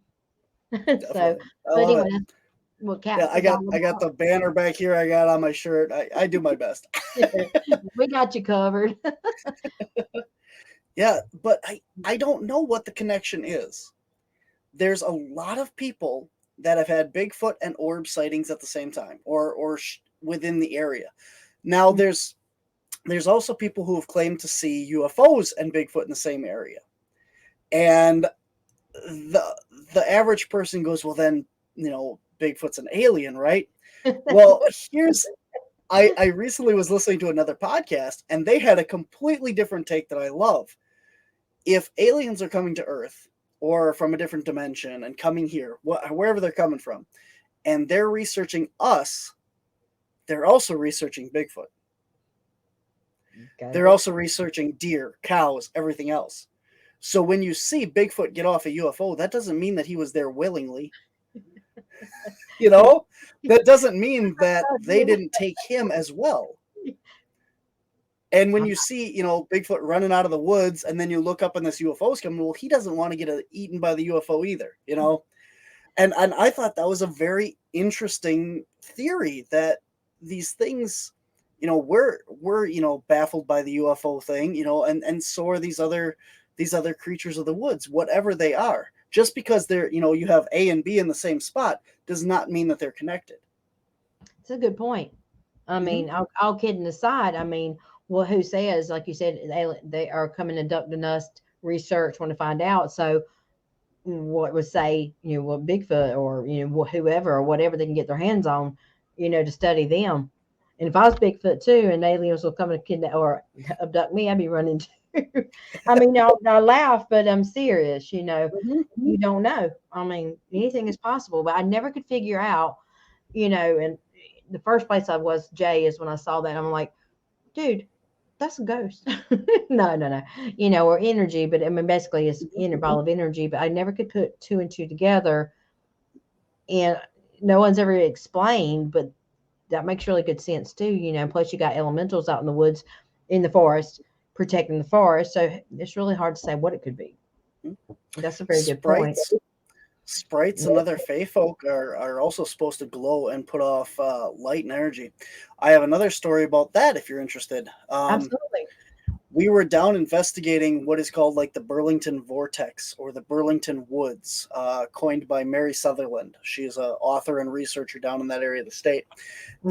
so, definitely, I but love anyway, it. that's what Yeah, caps I is got all I got about. the banner back here. I got on my shirt. I do my best. We got you covered. Yeah, but I don't know what the connection is. There's a lot of people that have had Bigfoot and orb sightings at the same time, or within the area. Now there's also people who have claimed to see UFOs and Bigfoot in the same area, and the average person goes, well, then Bigfoot's an alien, right? Well, I recently was listening to another podcast, and they had a completely different take that I love. If aliens are coming to Earth or from a different dimension and coming here, wherever they're coming from, and they're researching us, they're also researching Bigfoot. They're also researching deer, cows, everything else. So when you see Bigfoot get off a UFO, that doesn't mean that he was there willingly. That doesn't mean that they didn't take him as well. And when you see, Bigfoot running out of the woods, and then you look up and this UFO's coming, well, he doesn't want to get eaten by the UFO either, And I thought that was a very interesting theory, that these things, we're baffled by the UFO thing, and so are these other creatures of the woods, whatever they are. Just because they're, you have A and B in the same spot does not mean that they're connected. It's a good point. I mean, all kidding aside, I mean, well, who says, like you said, they are coming abducting us, research, want to find out. So, what would say, what Bigfoot or, whoever or whatever they can get their hands on, to study them. And if I was Bigfoot too, and aliens will come and kidnap or abduct me, I'd be running too. I mean, I laugh, but I'm serious. You don't know. I mean, anything is possible, but I never could figure out, and the first place I was, Jay, is when I saw that. I'm like, dude, that's a ghost. No. Or energy, but I mean, basically it's in a ball of energy, but I never could put two and two together. And no one's ever explained, but that makes really good sense too. Plus you got elementals out in the woods, in the forest, protecting the forest. So it's really hard to say what it could be. That's a very good point. Sprites and other Fae folk are also supposed to glow and put off light and energy. I have another story about that if you're interested. Absolutely. We were down investigating what is called like the Burlington Vortex, or the Burlington Woods, coined by Mary Sutherland. She is an author and researcher down in that area of the state.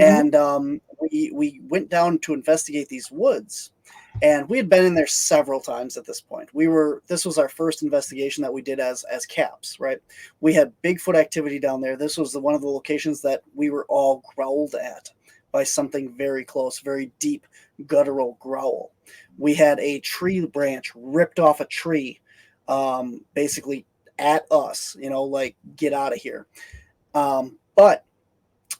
And we went down to investigate these woods. And we had been in there several times at this point. This was our first investigation that we did as C.A.P.S, right? We had Bigfoot activity down there. This was one of the locations that we were all growled at by something very close, very deep, guttural growl. We had a tree branch ripped off a tree, basically at us, like, get out of here. But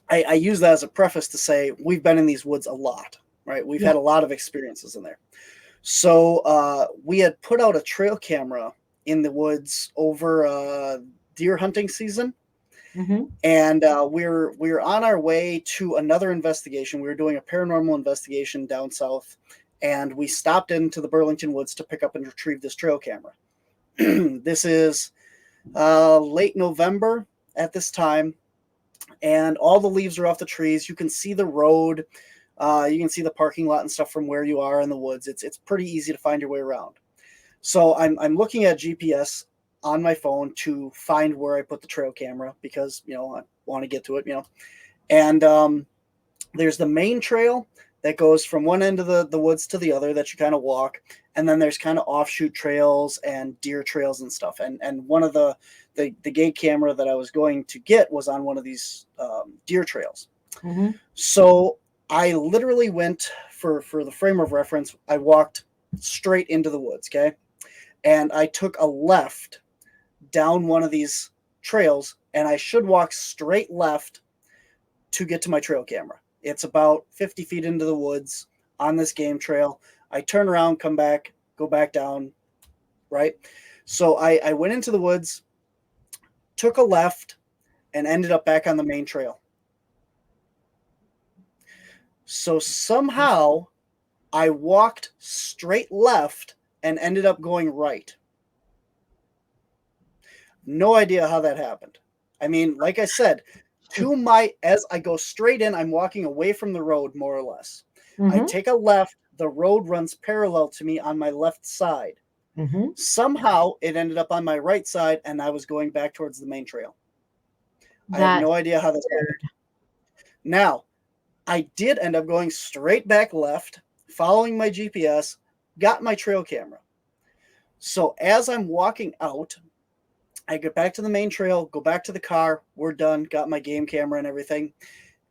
I use that as a preface to say we've been in these woods a lot. Right, we've had a lot of experiences in there. So we had put out a trail camera in the woods over deer hunting season, and we're on our way to another investigation. We were doing a paranormal investigation down south, and we stopped into the Burlington Woods to pick up and retrieve this trail camera. This is late November at this time, and all the leaves are off the trees. You can see the road. You can see the parking lot and stuff from where you are in the woods. It's pretty easy to find your way around. So I'm looking at GPS on my phone to find where I put the trail camera, because I want to get to it. And there's the main trail that goes from one end of the woods to the other that you kind of walk. And then there's kind of offshoot trails and deer trails and stuff. And one of the gate camera that I was going to get was on one of these deer trails. Mm-hmm. So I literally went, for the frame of reference, I walked straight into the woods, okay? And I took a left down one of these trails, and I should walk straight left to get to my trail camera. It's about 50 feet into the woods on this game trail. I turn around, come back, go back down, right? So I went into the woods, took a left, and ended up back on the main trail. So somehow I walked straight left and ended up going right. No idea how that happened. I mean, like I said, as I go straight in, I'm walking away from the road, more or less. I Mm-hmm. take a left, the road runs parallel to me on my left side. Mm-hmm. Somehow it ended up on my right side, and I was going back towards the main trail. I have That's no idea how this weird. happened. Now, I did end up going straight back left, following my GPS, got my trail camera. So as I'm walking out, I get back to the main trail, go back to the car. We're done. Got my game camera and everything.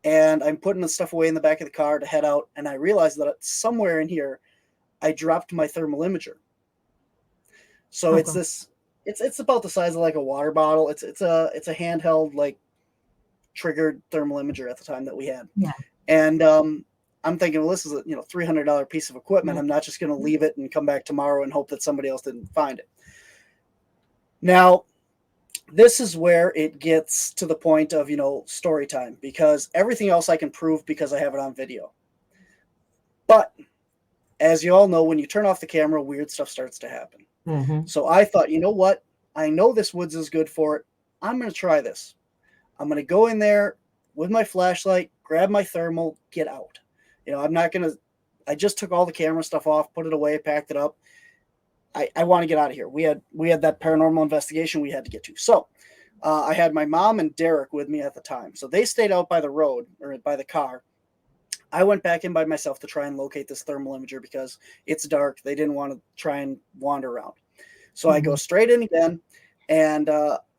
And I'm putting the stuff away in the back of the car to head out. And I realized that somewhere in here, I dropped my thermal imager. So it's Okay. this. It's about the size of like a water bottle. It's a handheld, like, triggered thermal imager at the time that we had. Yeah. And I'm thinking, well, this is a $300 piece of equipment. Mm-hmm. I'm not just going to leave it and come back tomorrow and hope that somebody else didn't find it. Now, this is where it gets to the point of, story time, because everything else I can prove because I have it on video. But as you all know, when you turn off the camera, weird stuff starts to happen. Mm-hmm. So I thought, you know what? I know this woods is good for it. I'm going to try this. I'm going to go in there with my flashlight, grab my thermal, get out. I'm not going to, I just took all the camera stuff off, put it away, packed it up. I want to get out of here. We had that paranormal investigation we had to get to. So I had my mom and Derek with me at the time. So they stayed out by the road, or by the car. I went back in by myself to try and locate this thermal imager because it's dark. They didn't want to try and wander around. So I go straight in again. And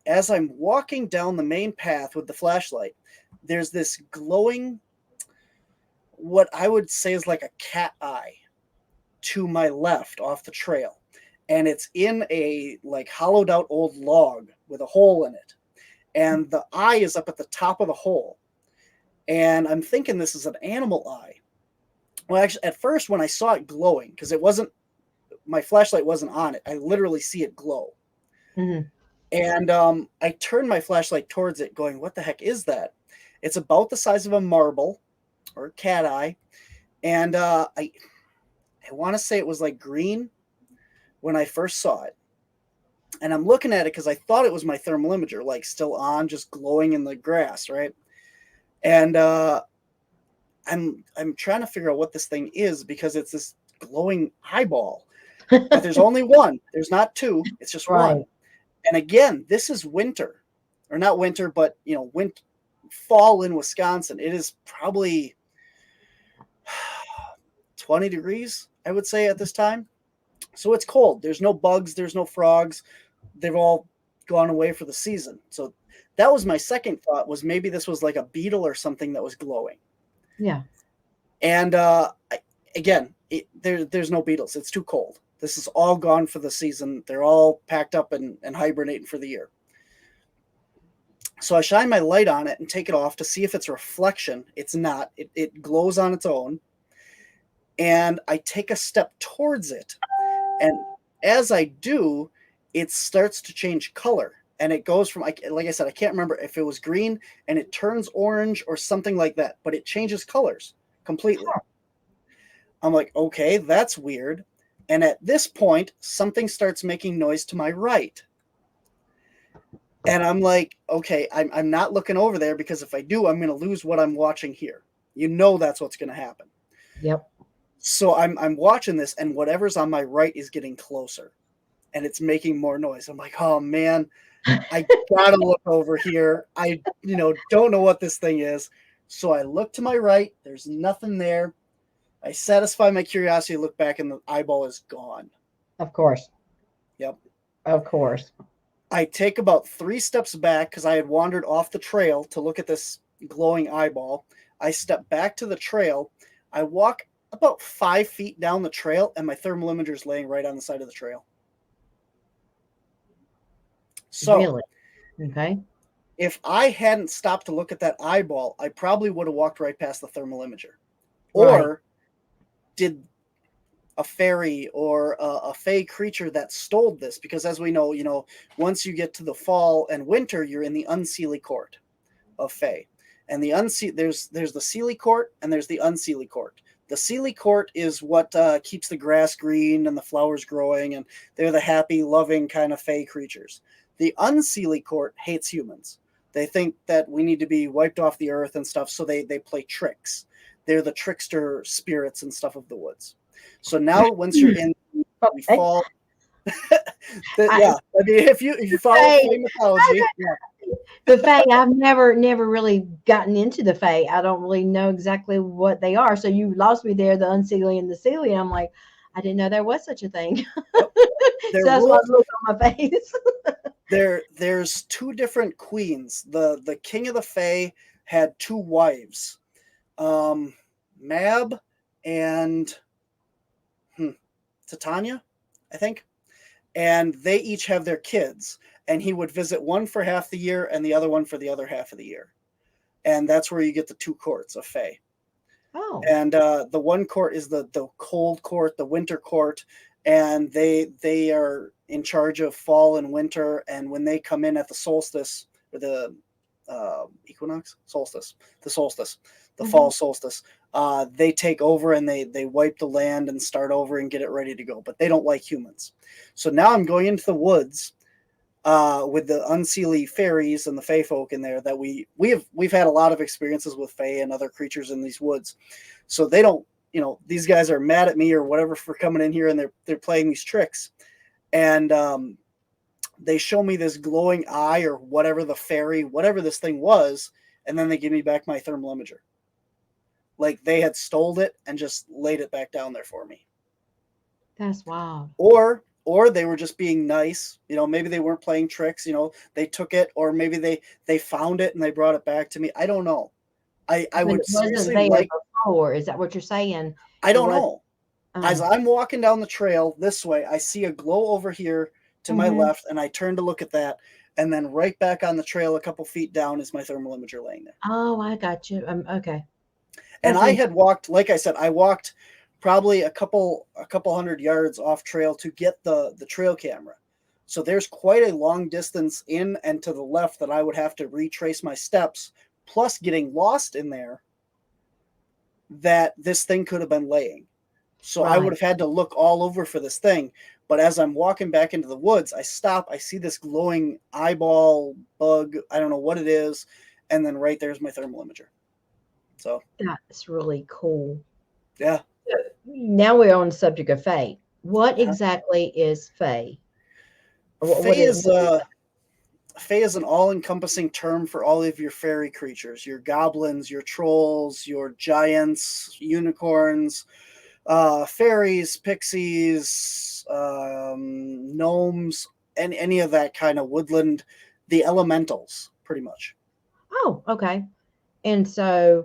as I'm walking down the main path with the flashlight, there's this glowing, what I would say is like a cat eye to my left off the trail. And it's in a like hollowed out old log with a hole in it. And the eye is up at the top of the hole. And I'm thinking this is an animal eye. Well, actually, at first when I saw it glowing, because my flashlight wasn't on it, I literally see it glow. Mm-hmm. And I turned my flashlight towards it going, what the heck is that? It's about the size of a marble or a cat eye. And I want to say it was like green when I first saw it. And I'm looking at it because I thought it was my thermal imager, like still on, just glowing in the grass, right? And I'm trying to figure out what this thing is because it's this glowing eyeball. But there's only one. There's not two. It's just one. And again, this is winter. Or not winter, but fall in Wisconsin. It is probably 20 degrees, I would say, at this time. So it's cold. There's no bugs. There's no frogs. They've all gone away for the season. So that was my second thought, was maybe this was like a beetle or something that was glowing. Yeah. And again, there's no beetles. It's too cold. This is all gone for the season. They're all packed up and hibernating for the year. So I shine my light on it and take it off to see if it's a reflection. It's not. It glows on its own. And I take a step towards it. And as I do, it starts to change color. And it goes from, like I said, I can't remember if it was green and it turns orange or something like that. But it changes colors completely. I'm like, okay, that's weird. And at this point, something starts making noise to my right. And I'm like, okay, I'm not looking over there because if I do, I'm going to lose what I'm watching here. That's what's going to happen. Yep. So I'm watching this, and whatever's on my right is getting closer, and it's making more noise. I'm like, oh man, I gotta look over here. I don't know what this thing is. So I look to my right. There's nothing there. I satisfy my curiosity, look back, and the eyeball is gone. Of course. Yep. Of course. I take about 3 steps back because I had wandered off the trail to look at this glowing eyeball. I step back to the trail. I walk about 5 feet down the trail, and my thermal imager is laying right on the side of the trail. So, Really? Okay. if I hadn't stopped to look at that eyeball, I probably would have walked right past the thermal imager. Right. Or did a fairy or a Fae creature that stole this? Because as we know, once you get to the fall and winter, you're in the unseelie court of Fae. And there's the Seelie court and there's the unseelie court. The Seelie court is what keeps the grass green and the flowers growing, and they're the happy, loving kind of Fae creatures. The unseelie court hates humans. They think that we need to be wiped off the earth and stuff, so they play tricks. They're the trickster spirits and stuff of the woods. So now, once you're in, we fall. Yeah, I mean, if you follow Fae mythology, yeah. The Fae, I've never really gotten into the Fae. I don't really know exactly what they are. So you lost me there, the unseelie and the seelie. I'm like, I didn't know there was such a thing. Yep. So that's why I look on my face. There's 2 different queens. The king of the Fae had 2 wives, Mab and Titania, I think. And they each have their kids. And he would visit one for half the year and the other one for the other half of the year. And that's where you get the 2 courts of Fae. Oh. And the one court is the cold court, the winter court, and they are in charge of fall and winter. And when they come in at the solstice, or the equinox, the fall solstice, they take over and they wipe the land and start over and get it ready to go. But they don't like humans. So now I'm going into the woods with the unseelie fairies and the Fae folk in there that we've had a lot of experiences with Fae and other creatures in these woods. So they don't, these guys are mad at me or whatever for coming in here, and they're playing these tricks. And they show me this glowing eye or whatever whatever this thing was, and then they give me back my thermal imager. Like they had stole it and just laid it back down there for me. That's wild. Or they were just being nice. Maybe they weren't playing tricks. They took it, or maybe they found it and they brought it back to me. I don't know. I would seriously like. Before. Is that what you're saying? I don't know. As I'm walking down the trail this way, I see a glow over here to my left, and I turn to look at that, and then right back on the trail, a couple feet down, is my thermal imager laying there. Oh, I got you. Okay. And I had walked, like I said, I walked probably a couple hundred yards off trail to get the trail camera. So there's quite a long distance in and to the left that I would have to retrace my steps, plus getting lost in there, that this thing could have been laying. So I would have had to look all over for this thing. But as I'm walking back into the woods, I stop, I see this glowing eyeball bug, I don't know what it is, and then right there's my thermal imager. So that's really cool. Yeah. Now we're on the subject of Fae. What exactly is Fae? Fae is an all-encompassing term for all of your fairy creatures, your goblins, your trolls, your giants, unicorns, fairies, pixies, gnomes, and any of that kind of woodland, the elementals, pretty much. Oh, okay. And so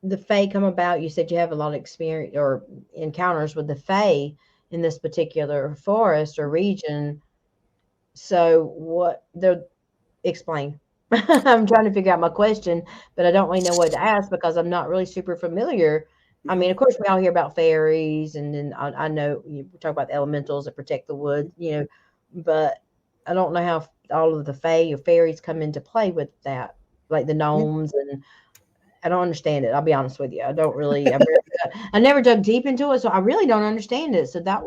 the Fae come about. You said you have a lot of experience or encounters with the Fae in this particular forest or region. So what they're explain. I'm trying to figure out my question, but I don't really know what to ask because I'm not really super familiar. I mean, of course, we all hear about fairies, and then I know we talk about the elementals that protect the wood, but I don't know how all of the Fae or fairies come into play with that, like the gnomes, and I don't understand it. I'll be honest with you. I don't really. I never dug deep into it, so I really don't understand it. So that.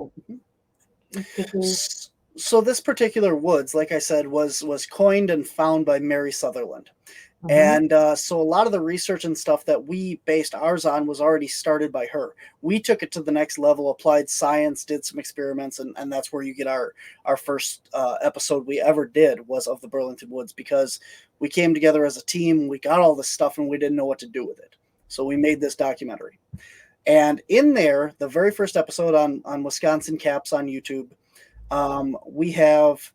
So this particular woods, like I said, was coined and found by Mary Sutherland. Uh-huh. And so a lot of the research and stuff that we based ours on was already started by her. We took it to the next level, applied science, did some experiments, and that's where you get our first episode we ever did was of the Burlington Woods, because we came together as a team, we got all this stuff, and we didn't know what to do with it. So we made this documentary. And in there, the very first episode on Wisconsin C.A.P.S on YouTube, we have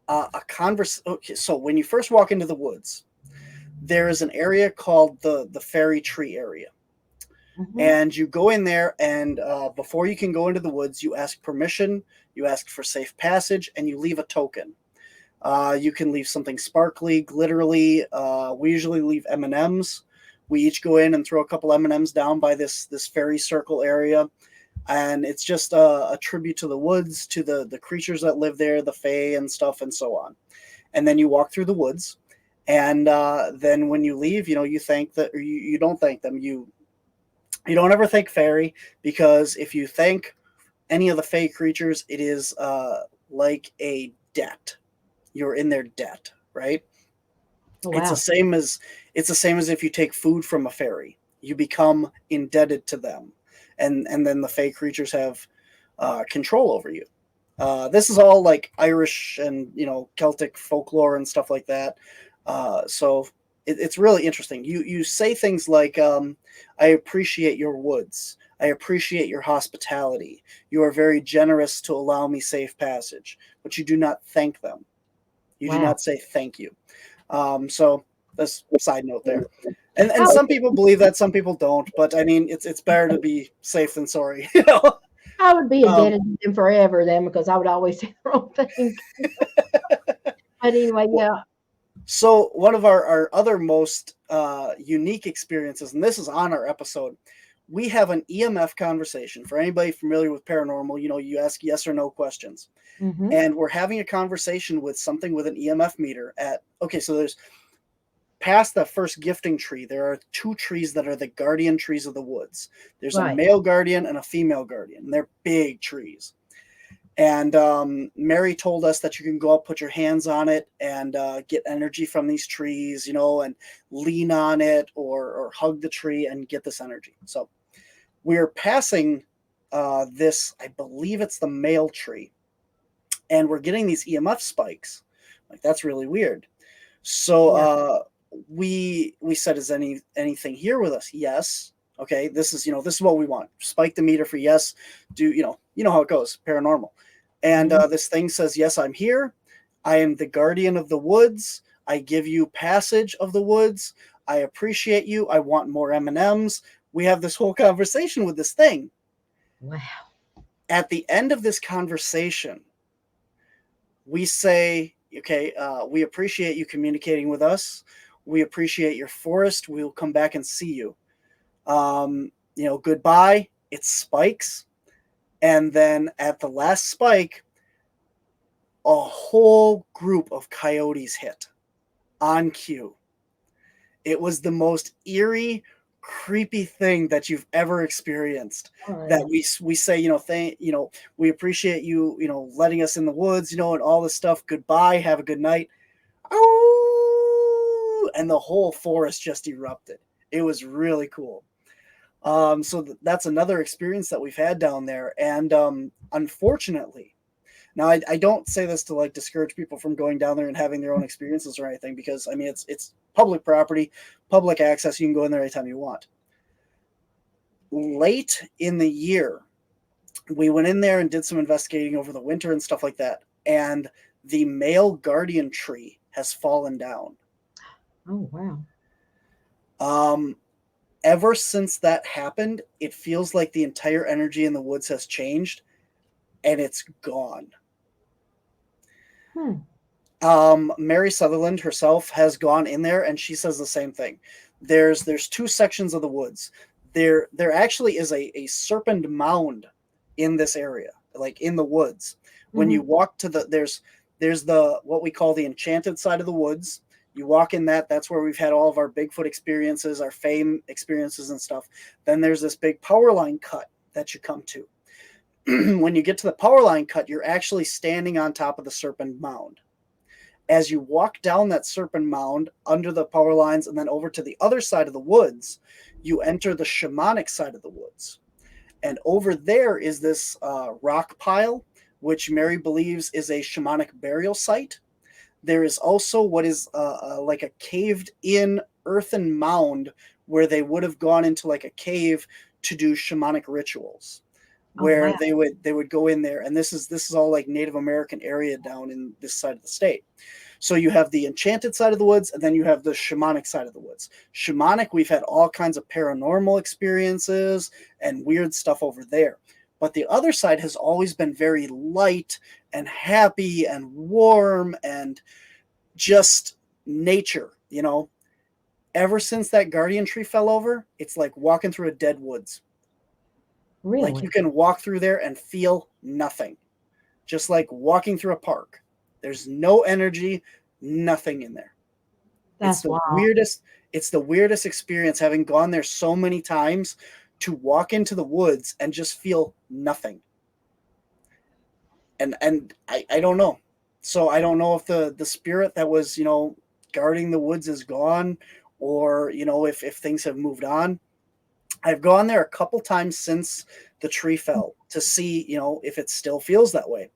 a conversation. Okay, so when you first walk into the woods, there is an area called the fairy tree area. Mm-hmm. And you go in there, and before you can go into the woods, you ask permission, you ask for safe passage, and you leave a token. You can leave something sparkly, glittery. We usually leave M&Ms. We each go in and throw a couple M&Ms down by this fairy circle area, and it's just a tribute to the woods, to the creatures that live there, the fae and stuff, and so on. And then you walk through the woods, and then when you leave, you thank that, or you don't thank them. You don't ever thank fairy, because if you thank any of the Fae creatures, it is like a debt. You're in their debt, right? Oh, It's the wow. same as if you take food from a fairy. You become indebted to them, and then the Fae creatures have control over you. This is all like Irish and Celtic folklore and stuff like that. So it's really interesting. You say things like, "I appreciate your woods. I appreciate your hospitality. You are very generous to allow me safe passage." But you do not thank them. You do Wow. not say thank you. So that's a side note there. And I some people believe that, some people don't. But I mean, it's better to be safe than sorry. I would be Um, indebted to them forever then because I would always say the wrong thing. But anyway, well, yeah. so one of our other most unique experiences, and this is on our episode, we have an EMF conversation. For anybody familiar with paranormal, you ask yes or no questions. Mm-hmm. And we're having a conversation with something with an EMF meter okay, so there's past the first gifting tree, there are two trees that are the guardian trees of the woods. There's a Right. male guardian and a female guardian. And they're big trees. And Mary told us that you can go up, put your hands on it, and get energy from these trees, and lean on it or hug the tree and get this energy. So we're passing this, I believe it's the male tree, and we're getting these EMF spikes. Like, that's really weird. So Yeah. we said, is anything here with us? Yes. Okay, this is what we want. Spike the meter for yes. Do you know how it goes, paranormal. And Mm-hmm. this thing says, yes, I'm here. I am the guardian of the woods. I give you passage of the woods. I appreciate you. I want more M&Ms. We have this whole conversation with this thing. Wow. At the end of this conversation, we say, okay, we appreciate you communicating with us. We appreciate your forest. We'll come back and see you. Goodbye. It spikes. And then at the last spike, a whole group of coyotes hit on cue. It was the most eerie, creepy thing that you've ever experienced. That Wow. we say, we appreciate you, letting us in the woods, and all this stuff. Goodbye, have a good night. Oh, and the whole forest just erupted. It was really cool. So that's another experience that we've had down there, and unfortunately, now I don't say this to like discourage people from going down there and having their own experiences or anything, because I mean it's public property, public access. You can go in there anytime you want. Late in the year, we went in there and did some investigating over the winter and stuff like that, and the male guardian tree has fallen down. Oh, wow. Um, Ever since that happened, it feels like the entire energy in the woods has changed, and it's gone. Hmm. Mary Sutherland herself has gone in there, and she says the same thing. There's two sections of the woods. There actually is a serpent mound in this area, like in the woods. When Mm-hmm. you walk to there's the what we call the enchanted side of the woods. You walk in that's where we've had all of our Bigfoot experiences, our fame experiences and stuff. Then there's this big power line cut that you come to. When you get to the power line cut, you're actually standing on top of the serpent mound. As you walk down that serpent mound under the power lines and then over to the other side of the woods, you enter the shamanic side of the woods. And over there is this rock pile, which Mary believes is a shamanic burial site. There is also what is like a caved in earthen mound where they would have gone into like a cave to do shamanic rituals, Oh, where wow. they would go in there. And this is all like Native American area down in this side of the state. So you have the enchanted side of the woods, and then you have the shamanic side of the woods. Shamanic, we've had all kinds of paranormal experiences and weird stuff over there. But the other side has always been very light and happy and warm and just nature, you know. Ever since that guardian tree fell over, it's like walking through a dead woods. Like you Really? can walk through there and feel nothing. Just like walking through a park. There's no energy, nothing in there. It's That's the wild. weirdest, it's the weirdest experience having gone there so many times to walk into the woods and just feel nothing. And I don't know. So I don't know if the spirit that was, guarding the woods is gone, or, if things have moved on. I've gone there a couple times since the tree fell to see, if it still feels that way.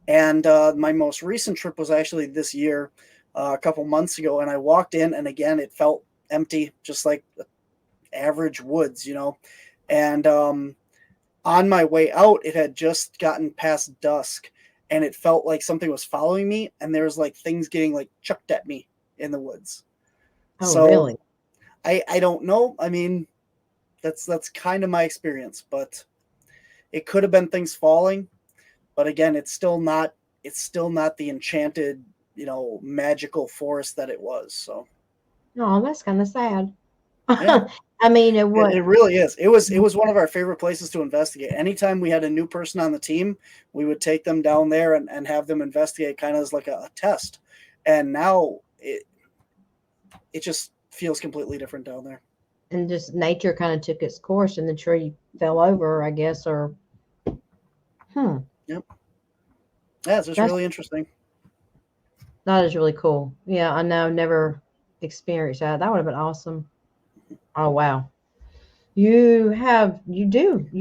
And my most recent trip was actually this year, a couple months ago, and I walked in, and again, it felt empty, just like average woods, And on my way out, it had just gotten past dusk, and it felt like something was following me, and there was like things getting like chucked at me in the woods. Oh, So really? I don't know. I mean, that's kind of my experience, but it could have been things falling. But again, it's still not the enchanted, magical forest that it was. So No, that's kind of sad. yeah, I mean, it it, what? it really is. It was one of our favorite places to investigate. Anytime we had a new person on the team, we would take them down there and have them investigate, kind of as like a test. And now it just feels completely different down there. And just nature kind of took its course, and the tree fell over, I guess, or hmm. Yep. Yeah, it's just That's really interesting. that is really cool. Yeah, I know. Never experienced that. That would have been awesome. Oh wow. You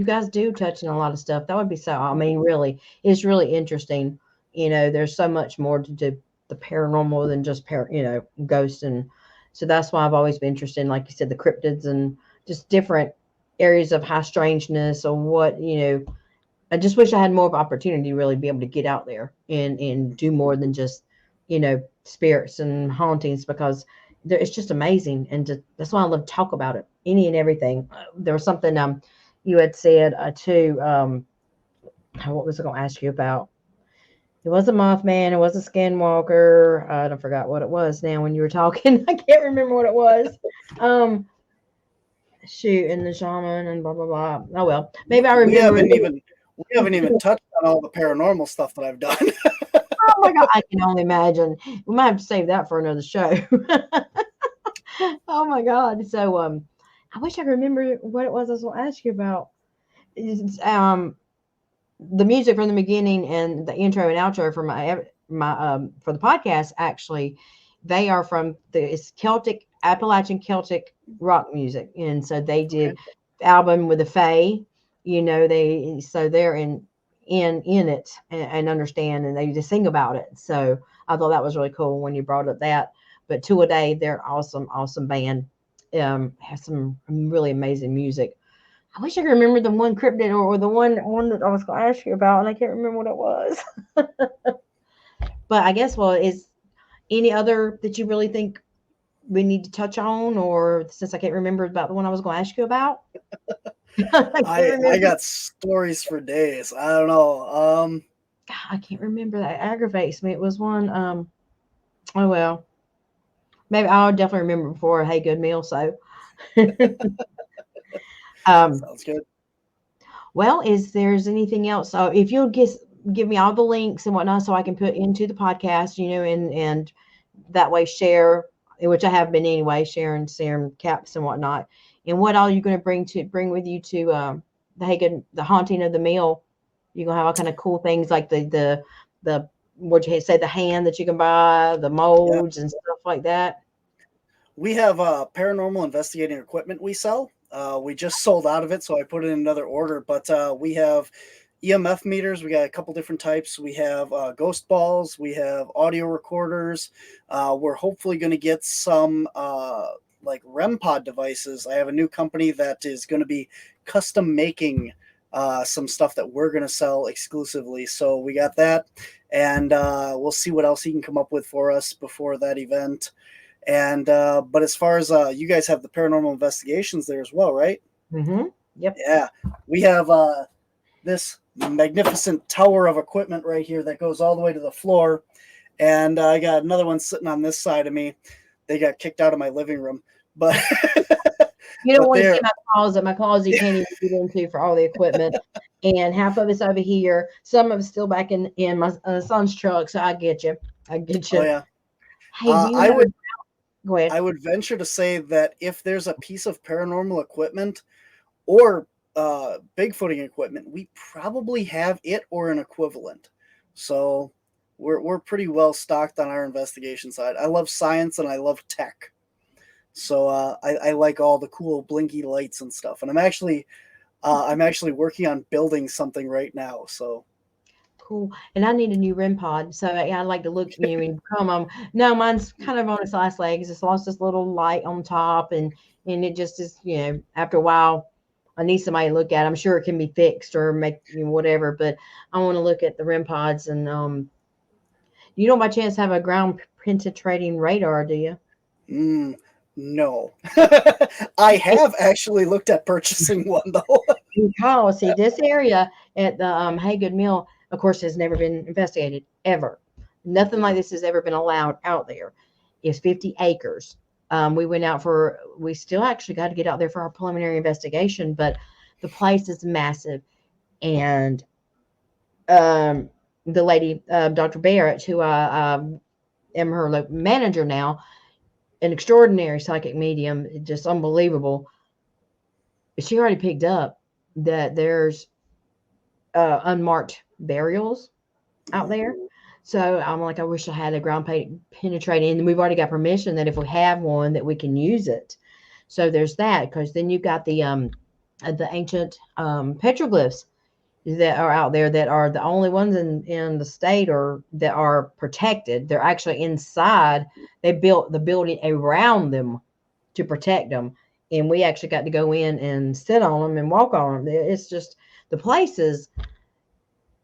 guys do touch on a lot of stuff. That would be so, I mean, really, it's really interesting. There's so much more to do the paranormal than just ghosts. And so that's why I've always been interested in, like you said, the cryptids and just different areas of high strangeness or what, I just wish I had more of opportunity to really be able to get out there and do more than just, spirits and hauntings because it's just amazing. And that's why I love to talk about it, any and everything. There was something you had said too. What was I going to ask you about? It was a Mothman. It was a Skinwalker. I forgot what it was now when you were talking. I can't remember what it was. Um, Shoot, and the shaman and blah blah blah. Oh well, maybe I We remember. haven't even touched on all the paranormal stuff that I've done. Oh my god, I can only imagine. We might have to save that for another show. Oh my god. So I wish I could remember what it was I was gonna ask you about. It's, the music from the beginning and the intro and outro for my for the podcast actually, they are from it's Celtic, Appalachian Celtic rock music. And so they Okay. did the album with the Fae, they're in it and understand, and they just sing about it. So I thought that was really cool when you brought up that. But Two a Day, they're an awesome band. Has some really amazing music. I wish I could remember the one cryptid or the one that I was going to ask you about, and I can't remember what it was. But I guess, well, is any other that you really think we need to touch on, or since I can't remember about the one I was going to ask you about, I can't I remember. got stories for days. I don't know. God, I can't remember. That aggravates me. It was one. Oh well, maybe I'll definitely remember before. Hey, good meal. So, um, Sounds good. well, is there's anything else? So if you'll give me all the links and whatnot, so I can put into the podcast, and that way share, which I have been anyway, sharing serum caps and whatnot. And what all you going to bring with you to the Hagen, the haunting of the meal? You're gonna have all kind of cool things like the what you say, the hand that you can buy, the Yeah. molds and stuff like that? We have paranormal investigating equipment we sell. We just sold out of it, so I put in another order. But we have EMF meters. We got a couple different types. We have ghost balls. We have audio recorders. We're hopefully going to get some like REM pod devices. I have a new company that is going to be custom making some stuff that we're going to sell exclusively. So we got that, and we'll see what else he can come up with for us before that event. And but as far as you guys have the paranormal investigations there as well, right? Mm-hmm. Yep. Yeah, we have this magnificent tower of equipment right here that goes all the way to the floor, and I got another one sitting on this side of me. They got kicked out of my living room, but You don't but want to see they're my closet. My closet you can't even get into for all the equipment. And half of it's over here. Some of it's still back in my son's truck. So I get you. I get oh you. yeah. Hey, do you I have a would go ahead? I would venture to say that if there's a piece of paranormal equipment or Bigfooting equipment, we probably have it or an equivalent. So we're pretty well stocked on our investigation side. I love science and I love tech. So I like all the cool blinky lights and stuff. And I'm actually working on building something right now. So Cool. And I need a new REM pod. So yeah, I like to look, when you come on. No, mine's kind of on its last legs. It's lost this little light on top and it just is, after a while I need somebody to look at it. I'm sure it can be fixed or make whatever, but I want to look at the REM pods and you don't by chance have a ground penetrating radar, do you? mm, no, I have actually looked at purchasing one though. Because see, this area at the Haygood Mill, of course, has never been investigated ever. Nothing like this has ever been allowed out there. It's 50 acres. We still actually got to get out there for our preliminary investigation, but the place is massive. And the lady, Dr. Barrett, who I am her manager now, an extraordinary psychic medium, just unbelievable. She already picked up that there's unmarked burials out there. So I'm like, I wish I had a ground penetrating. And we've already got permission that if we have one, that we can use it. So there's that. Because then you've got the ancient petroglyphs that are out there that are the only ones in the state or that are protected. They're actually inside. They built the building around them to protect them. And we actually got to go in and sit on them and walk on them. It's just the places.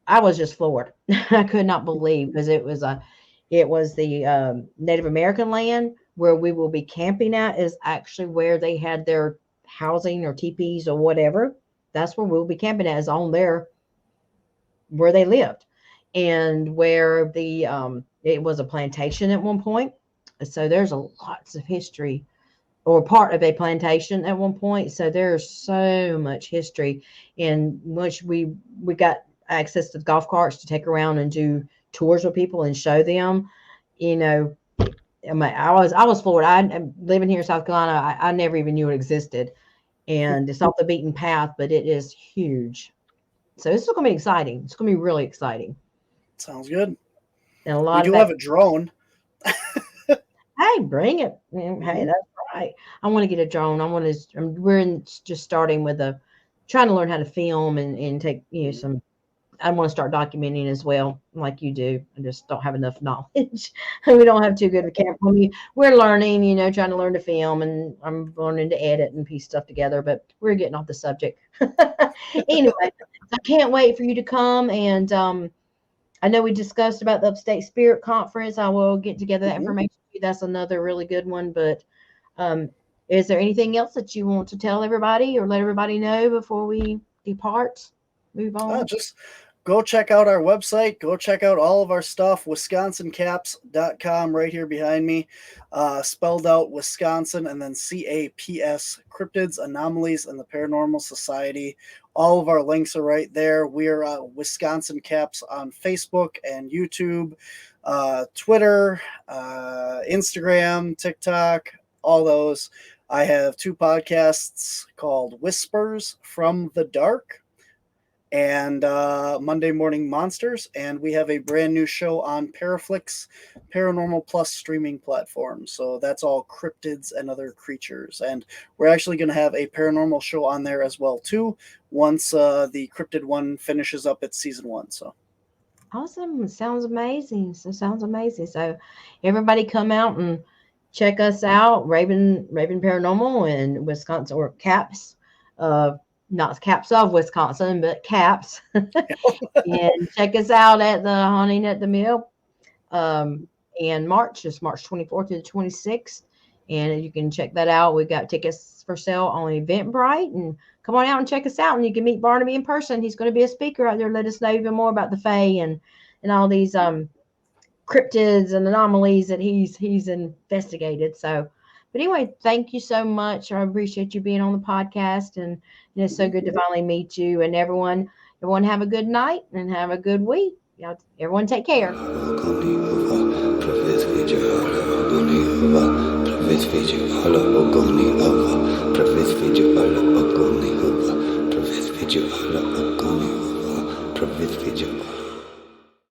I was just floored. I could not believe because it was the Native American land where we will be camping at is actually where they had their housing or teepees or whatever. That's where we'll be camping at is on there where they lived and where the it was a plantation at one point. So there's lots of history or part of a plantation at one point. So there's so much history. And once we got access to the golf carts to take around and do tours with people and show them, you know, I was floored. I'm living here in South Carolina. I never even knew it existed, and it's off the beaten path, but it is huge. So it's going to be exciting. It's going to be really exciting, Sounds good. and a We lot of do that. have a drone. Hey, bring it. Hey, Mhm. that's right. I want to get a drone. Just starting with trying to learn how to film and take, some, I want to start documenting as well, like you do. I just don't have enough knowledge. We don't have too good of a camera. We're learning, trying to learn to film and I'm learning to edit and piece stuff together, but we're getting off the subject. Anyway, I can't wait for you to come and, I know we discussed about the Upstate Spirit Conference. I will get together that Mhm. information. That's another really good one. But um, is there anything else that you want to tell everybody or let everybody know before we depart? Move on. Just go check out our website. Go check out all of our stuff. WisconsinCaps.com right here behind me. Spelled out Wisconsin and then C.A.P.S. Cryptids, Anomalies, and the Paranormal Society. All of our links are right there. We're Wisconsin Caps on Facebook and YouTube, Twitter, Instagram, TikTok, all those. I have two podcasts called Whispers from the Dark and Monday Morning Monsters. And we have a brand new show on Paraflix Paranormal Plus streaming platform. So that's all cryptids and other creatures. And we're actually going to have a paranormal show on there as well, too, once the cryptid one finishes up its season 1. So Awesome. Sounds amazing. Sounds amazing. So everybody come out and check us out, Raven Paranormal in Wisconsin, or C.A.P.S. Not C.A.P.S of Wisconsin, but C.A.P.S. And check us out at the Haunting at the Mill in March, just March 24th to the 26th. And you can check that out. We've got tickets for sale on Eventbrite, and come on out and check us out. And you can meet Barnaby in person. He's going to be a speaker out there. Let us know even more about the Fae and all these cryptids and anomalies that he's investigated. So, but anyway, thank you so much. I appreciate you being on the podcast, and it's so good to finally meet you. And everyone have a good night and have a good week. Everyone take care.